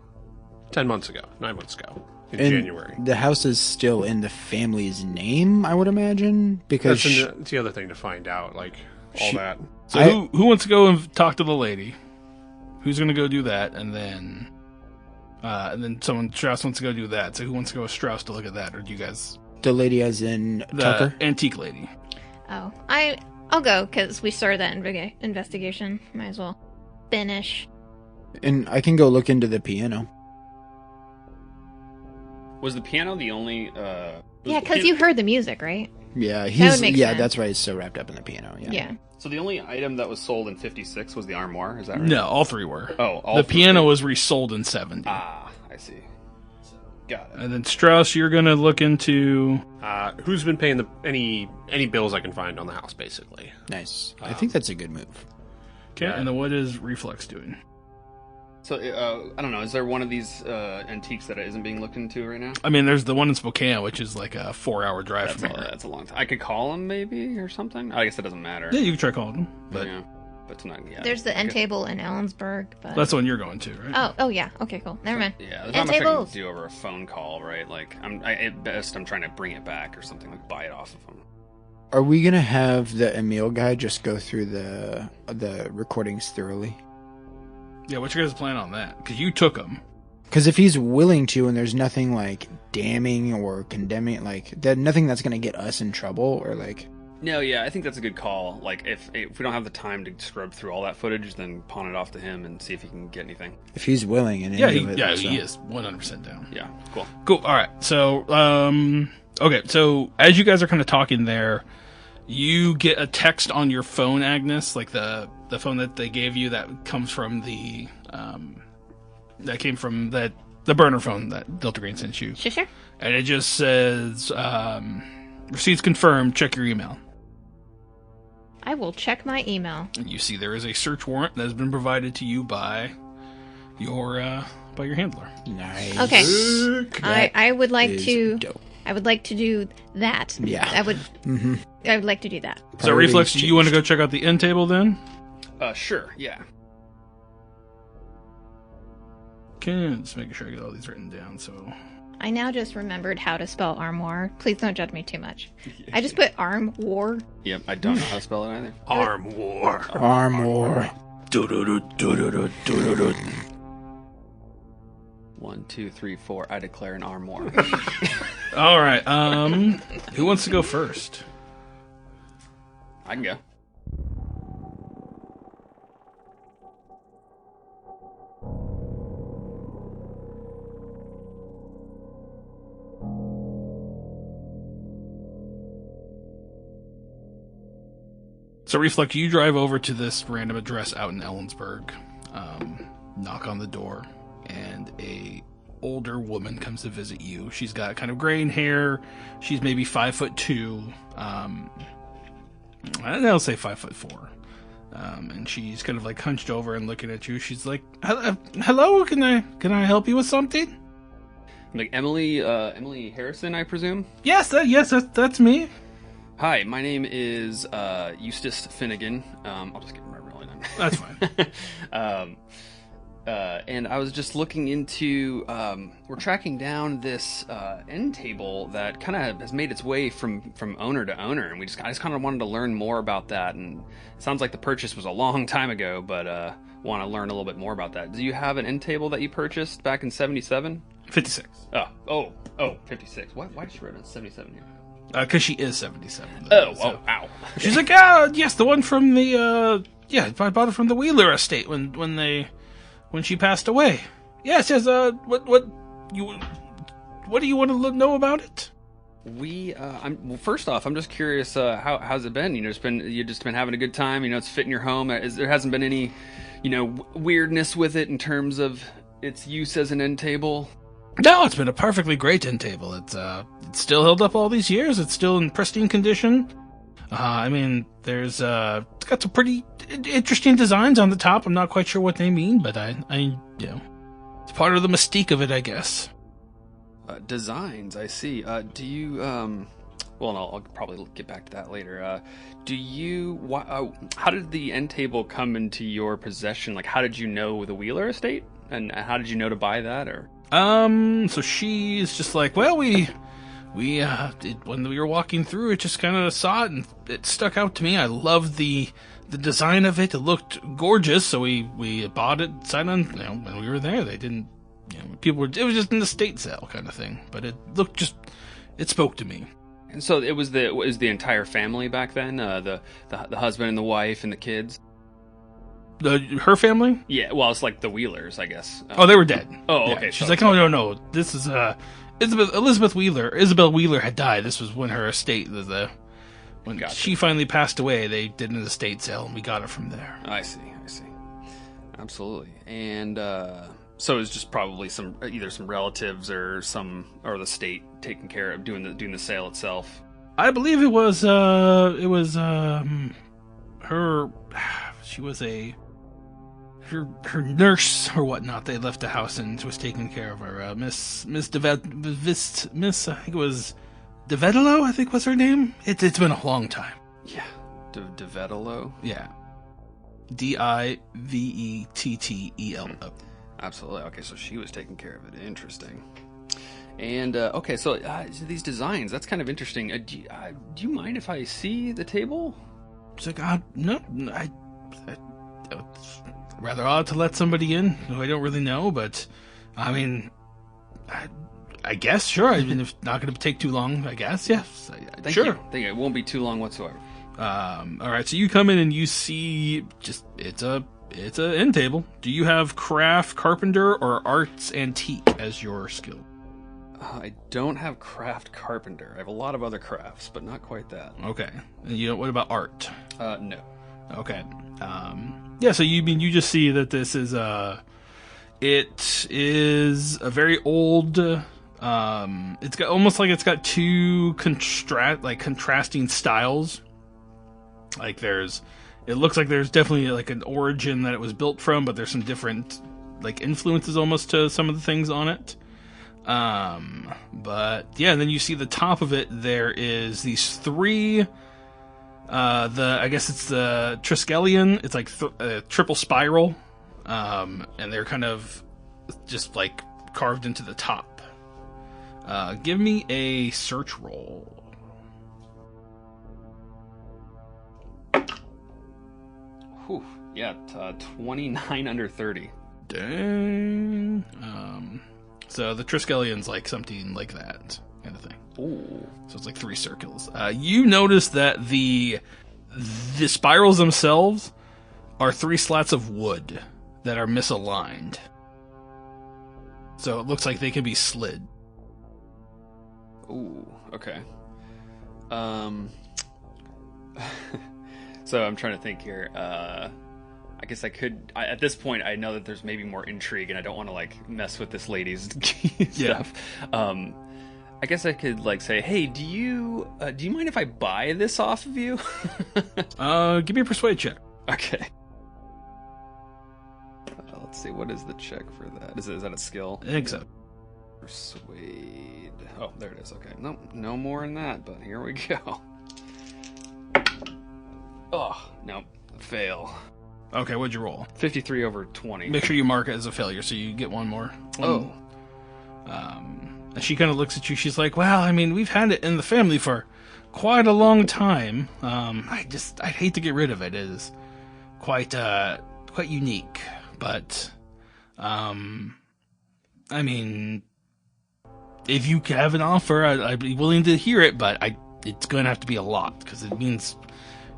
10 months ago, 9 months ago, in And January. the house is still in the family's name, I would imagine, because That's the other thing to find out, like all She- that. So who wants to go and talk to the lady? Who's going to go do that? And then Strauss wants to go do that. So who wants to go with Strauss to look at that? Or do you guys? the lady as in The Tucker. antique lady. Oh, I'll go because we started that investigation. Might as well finish. And I can go look into the piano. Was the piano the only? Yeah, because you heard the music, right? Yeah, would he's make yeah. sense. That's why he's so wrapped up in the piano. Yeah. Yeah. So the only item that was sold in '56 was the armoire. Is that right? No, all three were. Oh, all the three. piano was resold in '70. Ah, I see. Got it. And then Strauss, you're going to look into. Who's been paying any bills I can find on the house, basically? Nice. I think that's a good move. Okay, and then what is Reflux doing? So I don't know. Is there one of these antiques that isn't being looked into right now? I mean, there's the one in Spokane, which is like a 4-hour drive That's from here. that's a long time. I could call him maybe or something. I guess it doesn't matter. Yeah, you can try calling him, but yeah, but it's not. Yeah, There's the I end guess- table in Ellensburg, but that's the one you're going to, right? oh yeah. Okay, cool. Never mind. Yeah, there's End not much I tables. can do over a phone call, right? Like, at best, I'm trying to bring it back or something, like buy it off of him. Are we gonna have the Emil guy just go through the recordings thoroughly? Yeah, what's your guys' plan on that? Because you took them. Because if he's willing to, and there's nothing like damning or condemning, like that, nothing that's gonna get us in trouble or like. No, yeah, I think that's a good call. Like, if we don't have the time to scrub through all that footage, then pawn it off to him and see if he can get anything. If he's willing and Yeah, into it, so. he is 100% down. Yeah, cool. Cool. All right. So, okay. So as you guys are kind of talking there, you get a text on your phone, Agnes, like the phone that they gave you that comes from the burner phone that Delta Green sent you, Sure. and it just says receipts confirmed. Check your email. I will check my email. And you see there is a search warrant that has been provided to you by your handler. Nice. Okay. I would like is to. dope. I would like to do that. Yeah. I would. Mm-hmm. I would like to do that. So, Reflex, do you want to go check out the end table then? Sure, yeah. Okay, just making sure I get all these written down. So, I now just remembered how to spell armoire. Please don't judge me too much. I just put arm war. Yep, I don't know how to spell it either. Arm war. Arm war. 1, 2, 3, 4. I declare an armoire. all right. Who wants to go first? I can go. So, Reflex, you drive over to this random address out in Ellensburg, knock on the door, and a older woman comes to visit you. She's got kind of graying hair. She's maybe 5'2". I'll say 5'4". And she's kind of like hunched over and looking at you. She's like, "Hello, can I help you with something?" Like Emily Harrison, I presume. Yes, that's me. Hi, my name is Eustace Finnegan. I'll just give him my real name. That's fine. And I was just looking into, we're tracking down this end table that kind of has made its way from owner to owner, and I just kind of wanted to learn more about that. And it sounds like the purchase was a long time ago, but want to learn a little bit more about that. Do you have an end table that you purchased back in 77? 56. Oh, 56. Why did she write it 77 here? Because she is 77. Ow. She's like, yes, the one from the, I bought it from the Wheeler estate when she passed away. Yes, what do you want to know about it? Well, first off, I'm just curious, how's it been? You've just been having a good time, it's fitting your home. There hasn't been any, weirdness with it in terms of its use as an end table? No, it's been a perfectly great end table. It's still held up all these years. It's still in pristine condition. There's it's got some pretty interesting designs on the top. I'm not quite sure what they mean, but I it's part of the mystique of it, I guess. Designs, I see. Do you well, no, I'll probably get back to that later. How did the end table come into your possession? Like, how did you know the Wheeler estate, and how did you know to buy that? Or so she's just like, well, when we were walking through, it just kind of saw it and it stuck out to me. I loved the design of it. It looked gorgeous, so we bought it. Signed on. When we were there, they didn't. It was just an estate sale kind of thing. But it it spoke to me. And so it was the entire family back then. The husband and the wife and the kids. Her family? Yeah, well, it's like the Wheelers, I guess. They were dead. Oh, yeah. okay. She's like, oh, no. This is Elizabeth Wheeler. Isabel Wheeler had died. This was when her estate when Gotcha. she finally passed away. They did an estate sale, and we got it from there. I see. Absolutely. And so it's just probably either some relatives or the state taking care of doing the sale itself. I believe it was her. She was her nurse or whatnot. They left the house and was taking care of her. Miss I think it was DeVetelo, I think was her name. It's been a long time. Yeah, DeVetelo. Yeah, DiVettelo. Absolutely. Okay, so she was taking care of it. Interesting. And okay, so these designs, that's kind of interesting. Do you mind if I see the table? It's like, no, it's rather odd to let somebody in who I don't really know, but I guess, sure. If it's not going to take too long, I guess, yes. Thank you. It won't be too long whatsoever. All right, so you come in and you see it's a end table. Do you have craft, carpenter, or arts antique as your skill? I don't have craft carpenter. I have a lot of other crafts, but not quite that. Okay. And what about art? No. Okay. So you just see that this is it is a very old. It's got almost like it's got two contrasting styles. Like it looks like there's definitely like an origin that it was built from, but there's some different like influences almost to some of the things on it. But yeah, and then you see the top of it. There is these three. I guess it's the Triskelion. It's like a triple spiral, and they're kind of just like carved into the top. Give me a search roll. Whew. Yeah, 29 under 30. Dang. So the Triskelion's like something like that kind of thing. Ooh. So it's like three circles. You notice that the spirals themselves are three slats of wood that are misaligned. So it looks like they can be slid. Ooh, okay. So I'm trying to think here. I guess I could. At this point, I know that there's maybe more intrigue, and I don't want to like mess with this lady's stuff. I guess I could like say, "Hey, do you mind if I buy this off of you?" Give me a persuade check. Okay. Let's see. What is the check for that? Is that a skill? I think so. Persuade. Oh, there it is. Okay. Nope. No more than that. But here we go. Oh, nope. Fail. Okay, what'd you roll? 53 over 20. Make sure you mark it as a failure so you get one more. Oh. And she kind of looks at you. She's like, well, I mean, we've had it in the family for quite a long time. I'd hate to get rid of it. It is quite unique. But, I mean, if you have an offer, I'd be willing to hear it, but it's going to have to be a lot, because it means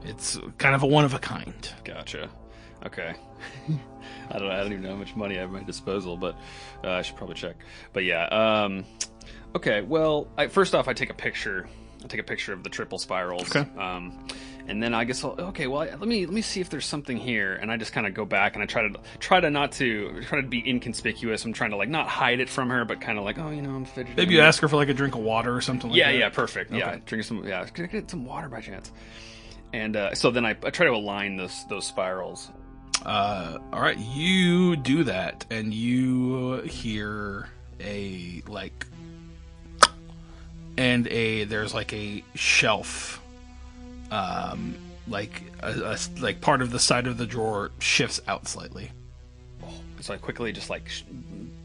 it's kind of a one of a kind. Gotcha. Okay. I don't even know how much money I have at my disposal, but I should probably check. But yeah, okay, well, first off, I take a picture. I take a picture of the triple spirals. Okay. And then I guess let me see if there's something here. And I just kind of go back and I try to be inconspicuous. I'm trying to like not hide it from her, but kind of like, oh, I'm fidgeting. Maybe you ask her for like a drink of water or something like that. Yeah, perfect. Okay. Yeah, drink some. Yeah, can I get some water by chance? And so then I try to align those spirals. All right, you do that, and you hear there's like a shelf, like part of the side of the drawer shifts out slightly. So I quickly just like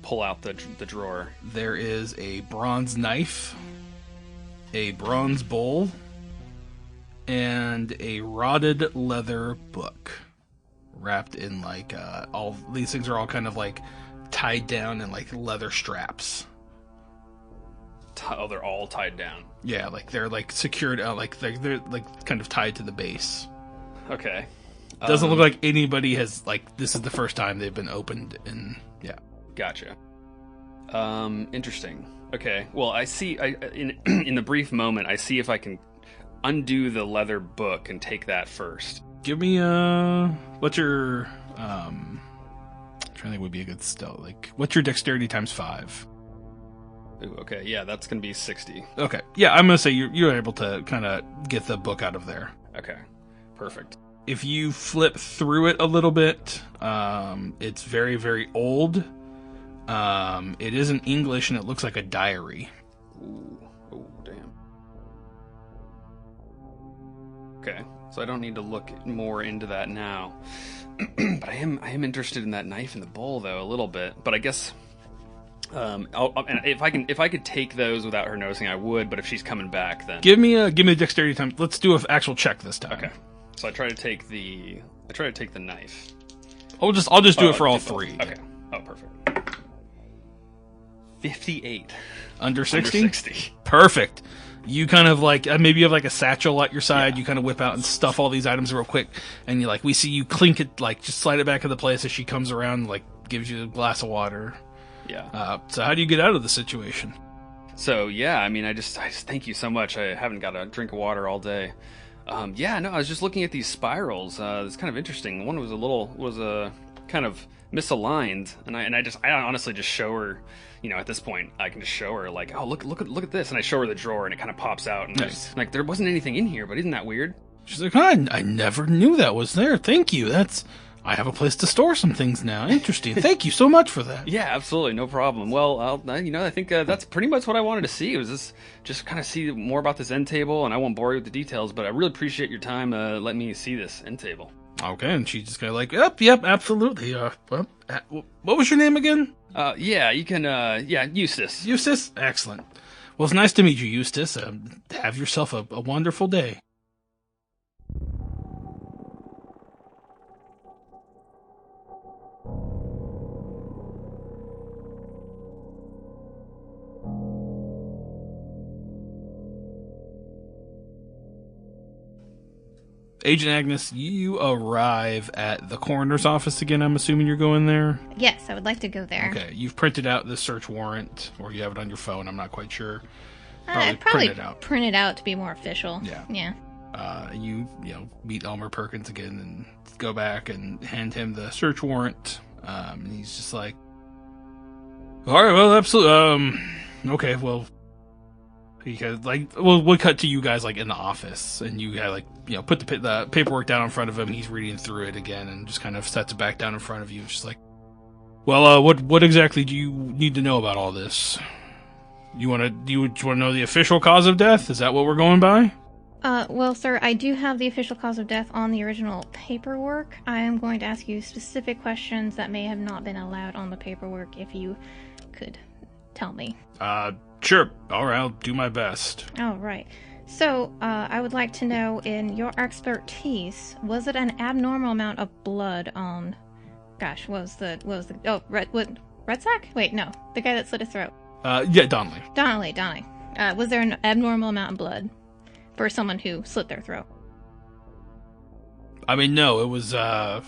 pull out the drawer. There is a bronze knife, a bronze bowl, and a rotted leather book wrapped in like all these things are all kind of like tied down in like leather straps. Oh, they're all tied down. Yeah, like they're like secured out, like they're like kind of tied to the base. Okay. Doesn't look like anybody has like this is the first time they've been opened. And yeah, gotcha. Interesting. Okay. Well, I see. In the brief moment, I see if I can undo the leather book and take that first. Give me what's your I'm trying to think would be a good stealth. Like, what's your dexterity times 5? Ooh, okay, yeah, that's gonna be 60. Okay, yeah, I'm gonna say you're able to kind of get the book out of there. Okay, perfect. If you flip through it a little bit, it's very, very old. It is in English and it looks like a diary. Ooh, oh damn. Okay, so I don't need to look more into that now. But I am interested in that knife in the bowl though a little bit. But I guess. And if I could take those without her noticing, I would. But if she's coming back, then give me a dexterity time. Let's do an actual check this time. Okay. So I try to take the knife. I'll just do it for all three. Okay. Oh, perfect. 58. Under 60? Under 60. Perfect. You kind of like maybe you have like a satchel at your side. Yeah. You kind of whip out and stuff all these items real quick, and you like we see you clink it like just slide it back into place as she comes around and, like gives you a glass of water. Yeah. So how do you get out of the situation? So yeah, I mean, I just thank you so much. I haven't got a drink of water all day. Yeah, no, I was just looking at these spirals. It's kind of interesting. One was kind of misaligned, and I honestly just show her. At this point, I can just show her like, oh look at this, and I show her the drawer, and it kind of pops out, and nice. Like there wasn't anything in here, but isn't that weird? She's like, I never knew that was there. Thank you. I have a place to store some things now. Interesting. Thank you so much for that. Yeah, absolutely. No problem. Well, I think that's pretty much what I wanted to see. It was just kind of see more about this end table, and I won't bore you with the details, but I really appreciate your time letting me see this end table. Okay, and she's just kind of like, yep, absolutely. What was your name again? Yeah, you can, Eustace. Eustace? Excellent. Well, it's nice to meet you, Eustace. Have yourself a wonderful day. Agent Agnes, you arrive at the coroner's office again. I'm assuming you're going there? Yes, I would like to go there. Okay, you've printed out the search warrant, or you have it on your phone. I'm not quite sure. I'd probably print it out to be more official. Yeah. Yeah. You meet Elmer Perkins again and go back and hand him the search warrant. And he's just like, all right, well, absolutely. Okay, well, we'll cut to you guys like in the office, and you have like put the paperwork down in front of him. He's reading through it again and just kind of sets it back down in front of you. Just like, well, what exactly do you need to know about all this? Do you want to know the official cause of death? Is that what we're going by? Well, sir, I do have the official cause of death on the original paperwork. I am going to ask you specific questions that may have not been allowed on the paperwork, if you could tell me. Sure. All right, I'll do my best. All right. So, I would like to know, in your expertise, was it an abnormal amount of blood on... Gosh, red sack? Wait, no. The guy that slit his throat. Yeah, Donnelly. Donnelly. Was there an abnormal amount of blood for someone who slit their throat? I mean, no, it was the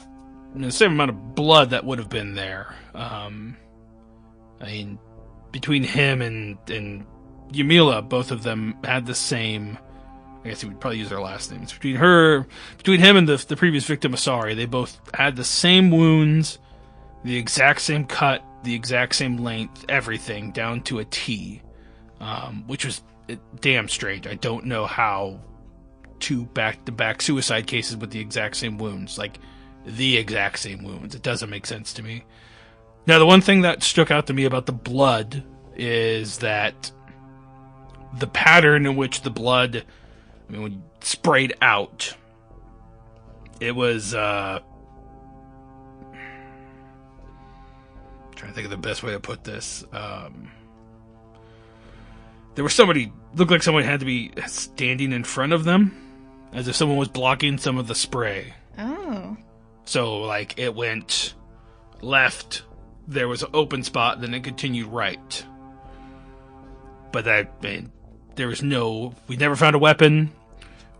same amount of blood that would have been there. I mean, between him and Yamila, both of them had the same. I guess he would probably use their last names. Between him and the previous victim, Asari, they both had the same wounds, the exact same cut, the exact same length, everything down to a T, which was damn strange. I don't know how two back-to-back suicide cases with the exact same wounds, like the exact same wounds. It doesn't make sense to me. Now, the one thing that stuck out to me about the blood is that the pattern in which the blood, when you sprayed out, it was, trying to think of the best way to put this. There was looked like someone had to be standing in front of them, as if someone was blocking some of the spray. Oh. So, like, it went left, there was an open spot, then it continued right. But we never found a weapon.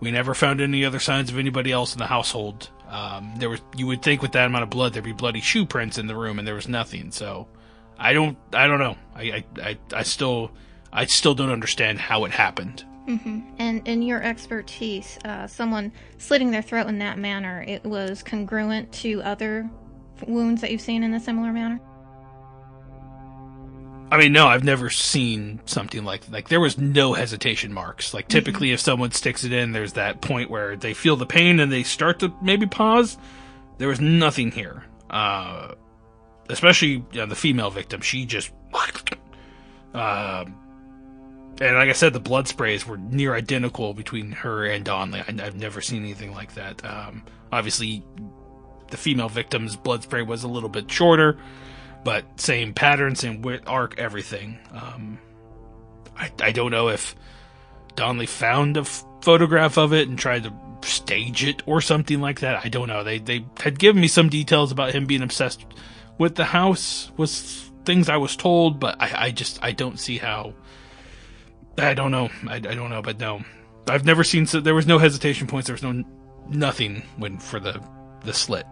We never found any other signs of anybody else in the household. You would think with that amount of blood there'd be bloody shoe prints in the room, and there was nothing. So, I don't know. I still don't understand how it happened. Mm-hmm. And in your expertise, someone slitting their throat in that manner, it was congruent to other wounds that you've seen in a similar manner? I mean, no, I've never seen something like there was no hesitation marks. Like, typically if someone sticks it in, there's that point where they feel the pain and they start to maybe pause. There was nothing here. Especially the female victim. She just... and like I said, the blood sprays were near identical between her and Donnelly. I've never seen anything like that. Obviously, the female victim's blood spray was a little bit shorter, but same pattern, same arc, everything. I don't know if Donnelly found a photograph of it and tried to stage it or something like that. I don't know. They had given me some details about him being obsessed with the house, was things I was told, but I don't see how. I don't know, but no. I've never seen, so there was no hesitation points, there was nothing for the slit.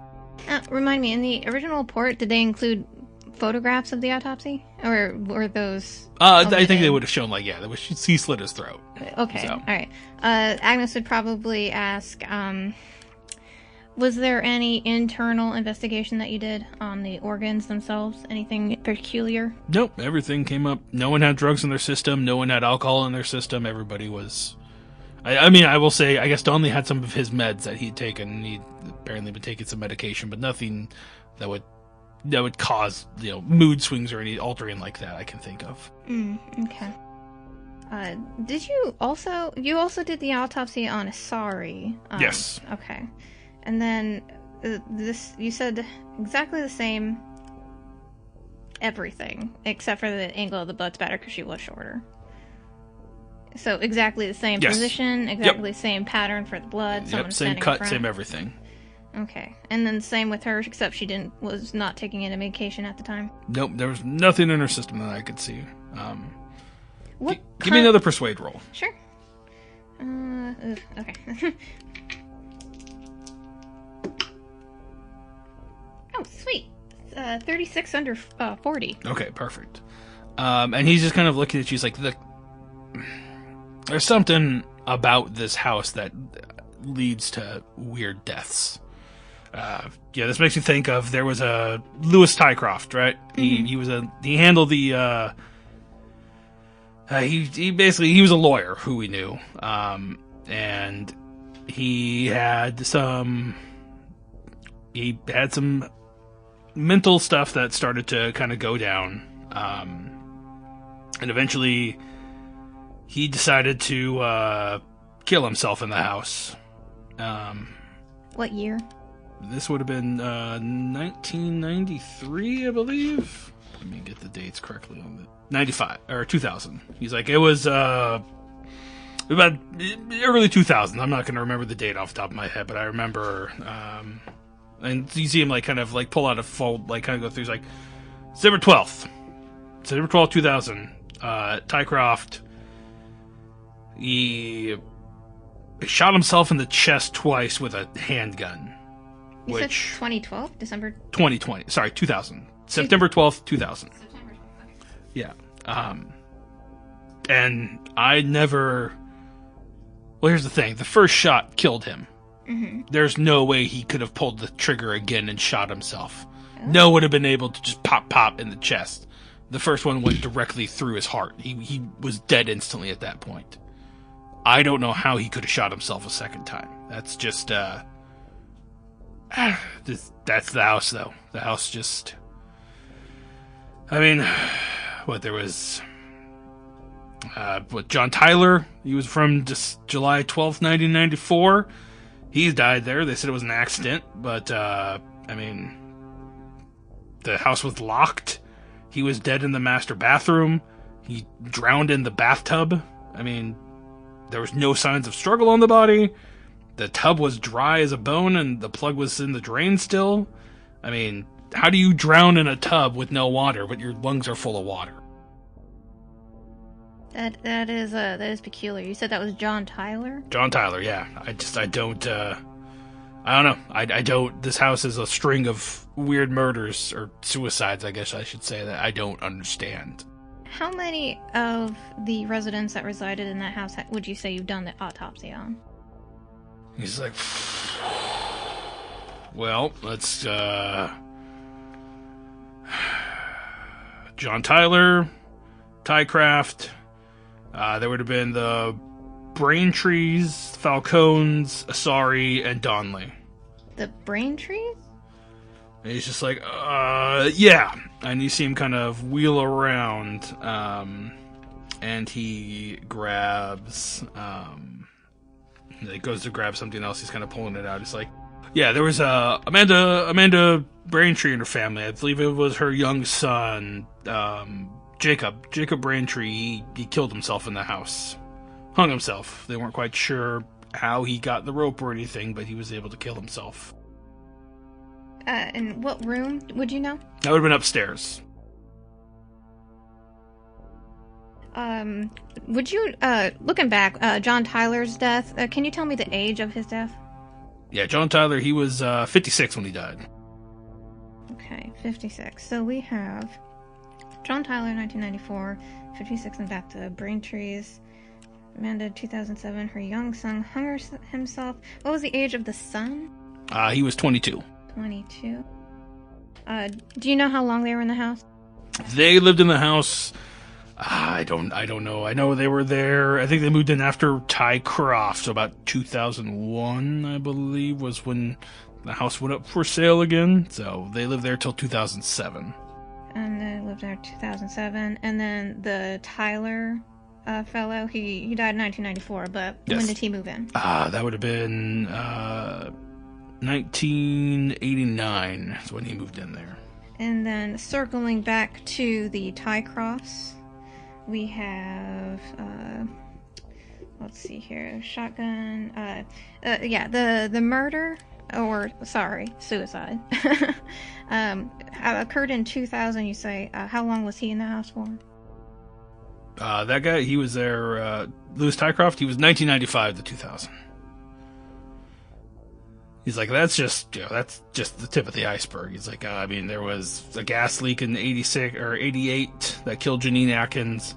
Remind me, in the original report, did they include photographs of the autopsy? Or were those... I think they would have shown, he slit his throat. Okay, so. Alright. Agnes would probably ask, was there any internal investigation that you did on the organs themselves? Anything peculiar? Nope, everything came up. No one had drugs in their system. No one had alcohol in their system. Everybody was... I mean, I will say, I guess Donnelly had some of his meds that he'd taken. He'd apparently been taking some medication, but nothing that would cause, mood swings or any altering like that I can think of. Okay. Did you also did the autopsy on Asari? Yes. Okay. And then you said exactly the same everything, except for the angle of the blood spatter because she was shorter. So exactly the same position, exactly the same pattern for the blood. Same cut, same everything. Okay. And then same with her, except she was not taking any medication at the time? Nope, there was nothing in her system that I could see. Give me another persuade roll. Sure. Okay. Oh, sweet. 36 under 40. Okay, perfect. And he's just kind of looking at you. He's like, there's something about this house that leads to weird deaths. This makes me think of, there was a Lewis Tycroft, right? Mm-hmm. He handled the, he was a lawyer who we knew. And he had some mental stuff that started to kind of go down. And eventually he decided to kill himself in the house. What year? This would have been 1993, I believe. Let me get the dates correctly on it. 95 or 2000. He's like, it was about early 2000. I'm not going to remember the date off the top of my head, but I remember. And you see him like kind of like pull out a fold, like kind of go through. He's like, December 12th, 2000. Tycroft. He shot himself in the chest twice with a handgun. You said 2012? December? 2020. Sorry, 2000. September 12th, 2000. September 12th. Okay. Yeah. And I never... Well, here's the thing. The first shot killed him. Mm-hmm. There's no way he could have pulled the trigger again and shot himself. Oh. No one would have been able to just pop in the chest. The first one went directly through his heart. He was dead instantly at that point. I don't know how he could have shot himself a second time. That's just, that's the house, though. The house just... I mean, there was... John Tyler, he was from just July 12th, 1994. He's died there. They said it was an accident, but, I mean, the house was locked. He was dead in the master bathroom. He drowned in the bathtub. I mean, there was no signs of struggle on the body. The tub was dry as a bone, and the plug was in the drain still. I mean, how do you drown in a tub with no water, but your lungs are full of water? That is peculiar. You said that was John Tyler? John Tyler, yeah. I don't know. I don't. This house is a string of weird murders, or suicides, I guess I should say, that I don't understand. How many of the residents that resided in that house would you say you've done the autopsy on? He's like, well, let's, John Tyler, Tycraft, there would have been the Braintrees, Falcones, Asari, and Donley. The Braintrees? And he's just like, yeah. And you see him kind of wheel around, and he grabs, he goes to grab something else. He's kind of pulling it out. He's like, yeah, there was Amanda Braintree and her family. I believe it was her young son, Jacob Braintree. He killed himself in the house. Hung himself. They weren't quite sure how he got the rope or anything, but he was able to kill himself. In what room would you know? That would have been upstairs. Would you, looking back, John Tyler's death, can you tell me the age of his death? Yeah, John Tyler, he was 56 when he died. Okay, 56. So we have John Tyler, 1994, 56 in back to Braintrees. Amanda, 2007, her young son hung himself. What was the age of the son? He was 22. 22. Do you know how long they were in the house? They lived in the house... I don't know. I know they were there. I think they moved in after Tycroft, so about 2001, I believe, was when the house went up for sale again. So they lived there till 2007. And they lived there 2007. And then the Tyler fellow, he died in 1994, but yes. When did he move in? That would have been 1989 is when he moved in there. And then circling back to the Tycrofts, we have, let's see here, shotgun, the murder, suicide, occurred in 2000, you say. How long was he in the house for? That guy, he was there, Louis Tycroft, he was 1995 to 2000. He's like, that's just the tip of the iceberg. He's like, there was a gas leak in 86 or 88 that killed Janine Atkins.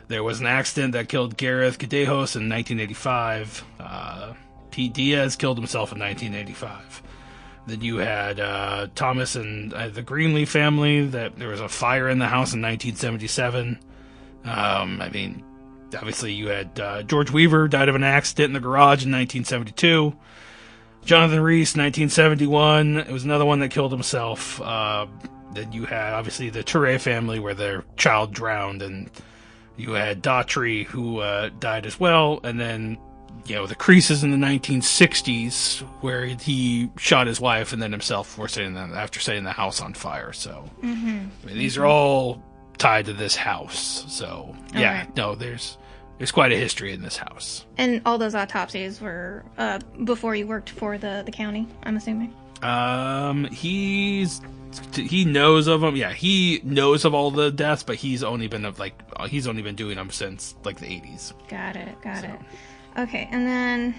There was an accident that killed Gareth Gadejos in 1985. Pete Diaz killed himself in 1985. Then you had Thomas and the Greenlee family. That there was a fire in the house in 1977. Obviously, you had George Weaver died of an accident in the garage in 1972. Jonathan Reese, 1971. It was another one that killed himself. Then you had, obviously, the Touré family where their child drowned, and you had Daughtry, who died as well. And then, the Creases in the 1960s, where he shot his wife and then himself after setting the house on fire. So, these are all tied to this house. So, there's quite a history in this house. And all those autopsies were before you worked for the county, I'm assuming? He knows of them. Yeah, he knows of all the deaths, but he's only been doing them since the 80s. Got it. Okay, and then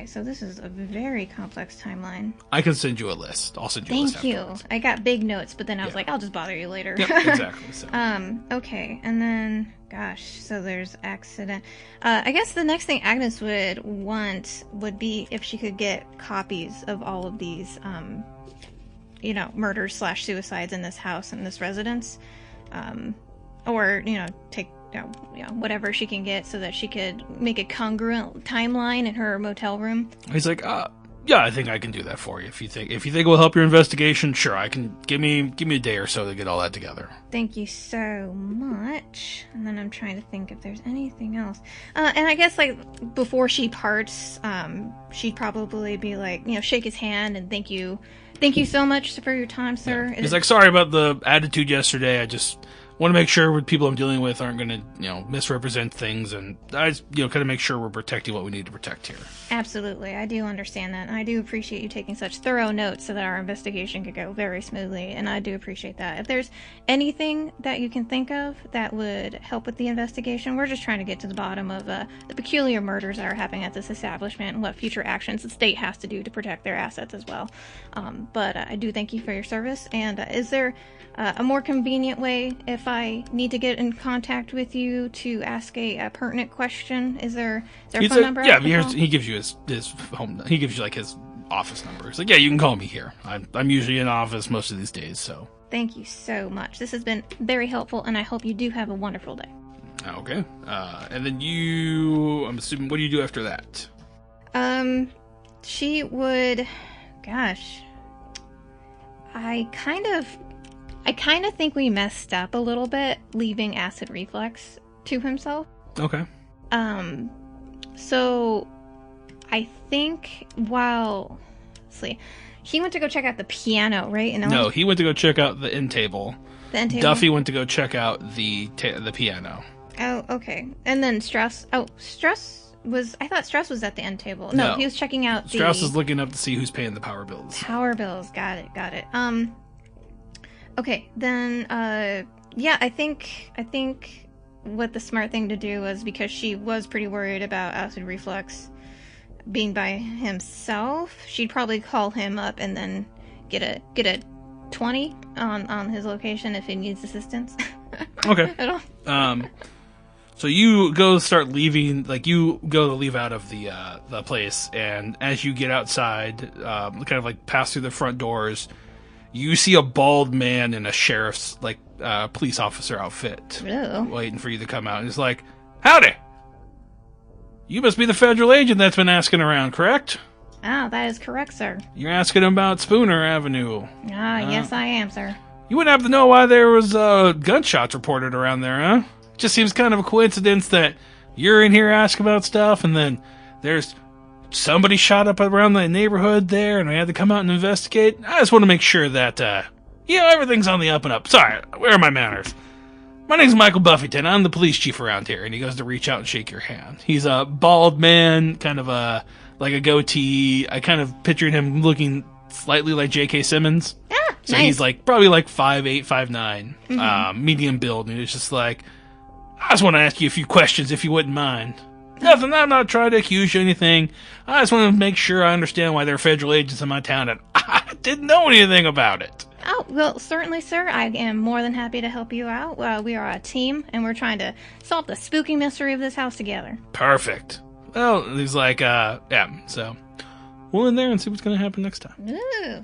so this is a very complex timeline. I can send you a list. I'll send you a list. Thank you. Afterwards. I got big notes, but then I was like, I'll just bother you later. Yep, exactly. So. Okay, and then so there's accident. I guess the next thing Agnes would want would be if she could get copies of all of these murders / suicides in this house and this residence, or take whatever she can get so that she could make a congruent timeline in her motel room. He's like, yeah, I think I can do that for you. If you think it will help your investigation, sure, I can. Give me a day or so to get all that together. Thank you so much. And then I'm trying to think if there's anything else. And I guess before she parts, she'd probably be like, shake his hand and thank you so much for your time, sir. Yeah. He's like, sorry about the attitude yesterday. I just want to make sure the people I'm dealing with aren't going to, misrepresent things, and I just, kind of make sure we're protecting what we need to protect here. Absolutely. I do understand that. And I do appreciate you taking such thorough notes so that our investigation could go very smoothly, and I do appreciate that. If there's anything that you can think of that would help with the investigation, we're just trying to get to the bottom of the peculiar murders that are happening at this establishment and what future actions the state has to do to protect their assets as well. But I do thank you for your service, and is there a more convenient way if I need to get in contact with you to ask a pertinent question? Is there a phone number? Yeah, he gives you his home. He gives you his office number. It's like, yeah, you can call me here. I'm usually in office most of these days. So thank you so much. This has been very helpful, and I hope you do have a wonderful day. Okay. And then I'm assuming, what do you do after that? She would. Gosh, I kind of think we messed up a little bit leaving acid reflux to himself. Okay. So I think let's see, he went to go check out the piano, right? No, he went to go check out the end table. The end table? Duffy went to go check out the piano. Oh, okay. And then Strauss I thought Strauss was at the end table. No, he was checking out Strauss is looking up to see who's paying the power bills. Power bills, got it. Okay, then, I think what the smart thing to do was, because she was pretty worried about acid reflux being by himself, she'd probably call him up and then get a 20 on his location if he needs assistance. Okay. So you go start leaving, you go to leave out of the place, and as you get outside, kind of pass through the front doors, you see a bald man in a sheriff's, police officer outfit. Ew. Waiting for you to come out. And he's like, howdy! You must be the federal agent that's been asking around, correct? Ah, that is correct, sir. You're asking him about Spooner Avenue. Yes, I am, sir. You wouldn't happen to know why there was gunshots reported around there, huh? Just seems kind of a coincidence that you're in here asking about stuff, and then there's somebody shot up around the neighborhood there, and we had to come out and investigate. I just want to make sure that, everything's on the up and up. Sorry, where are my manners? My name's Michael Buffington. I'm the police chief around here. And he goes to reach out and shake your hand. He's a bald man, kind of a goatee. I kind of pictured him looking slightly like J.K. Simmons. Ah, so nice. He's probably 5'8", 5'9", medium build. And it's just I just want to ask you a few questions if you wouldn't mind. Nothing, I'm not trying to accuse you of anything. I just want to make sure I understand why there are federal agents in my town and I didn't know anything about it. Oh, well, certainly, sir. I am more than happy to help you out. We are a team, and we're trying to solve the spooky mystery of this house together. Perfect. Well, he's so we'll in there and see what's going to happen next time. Ooh.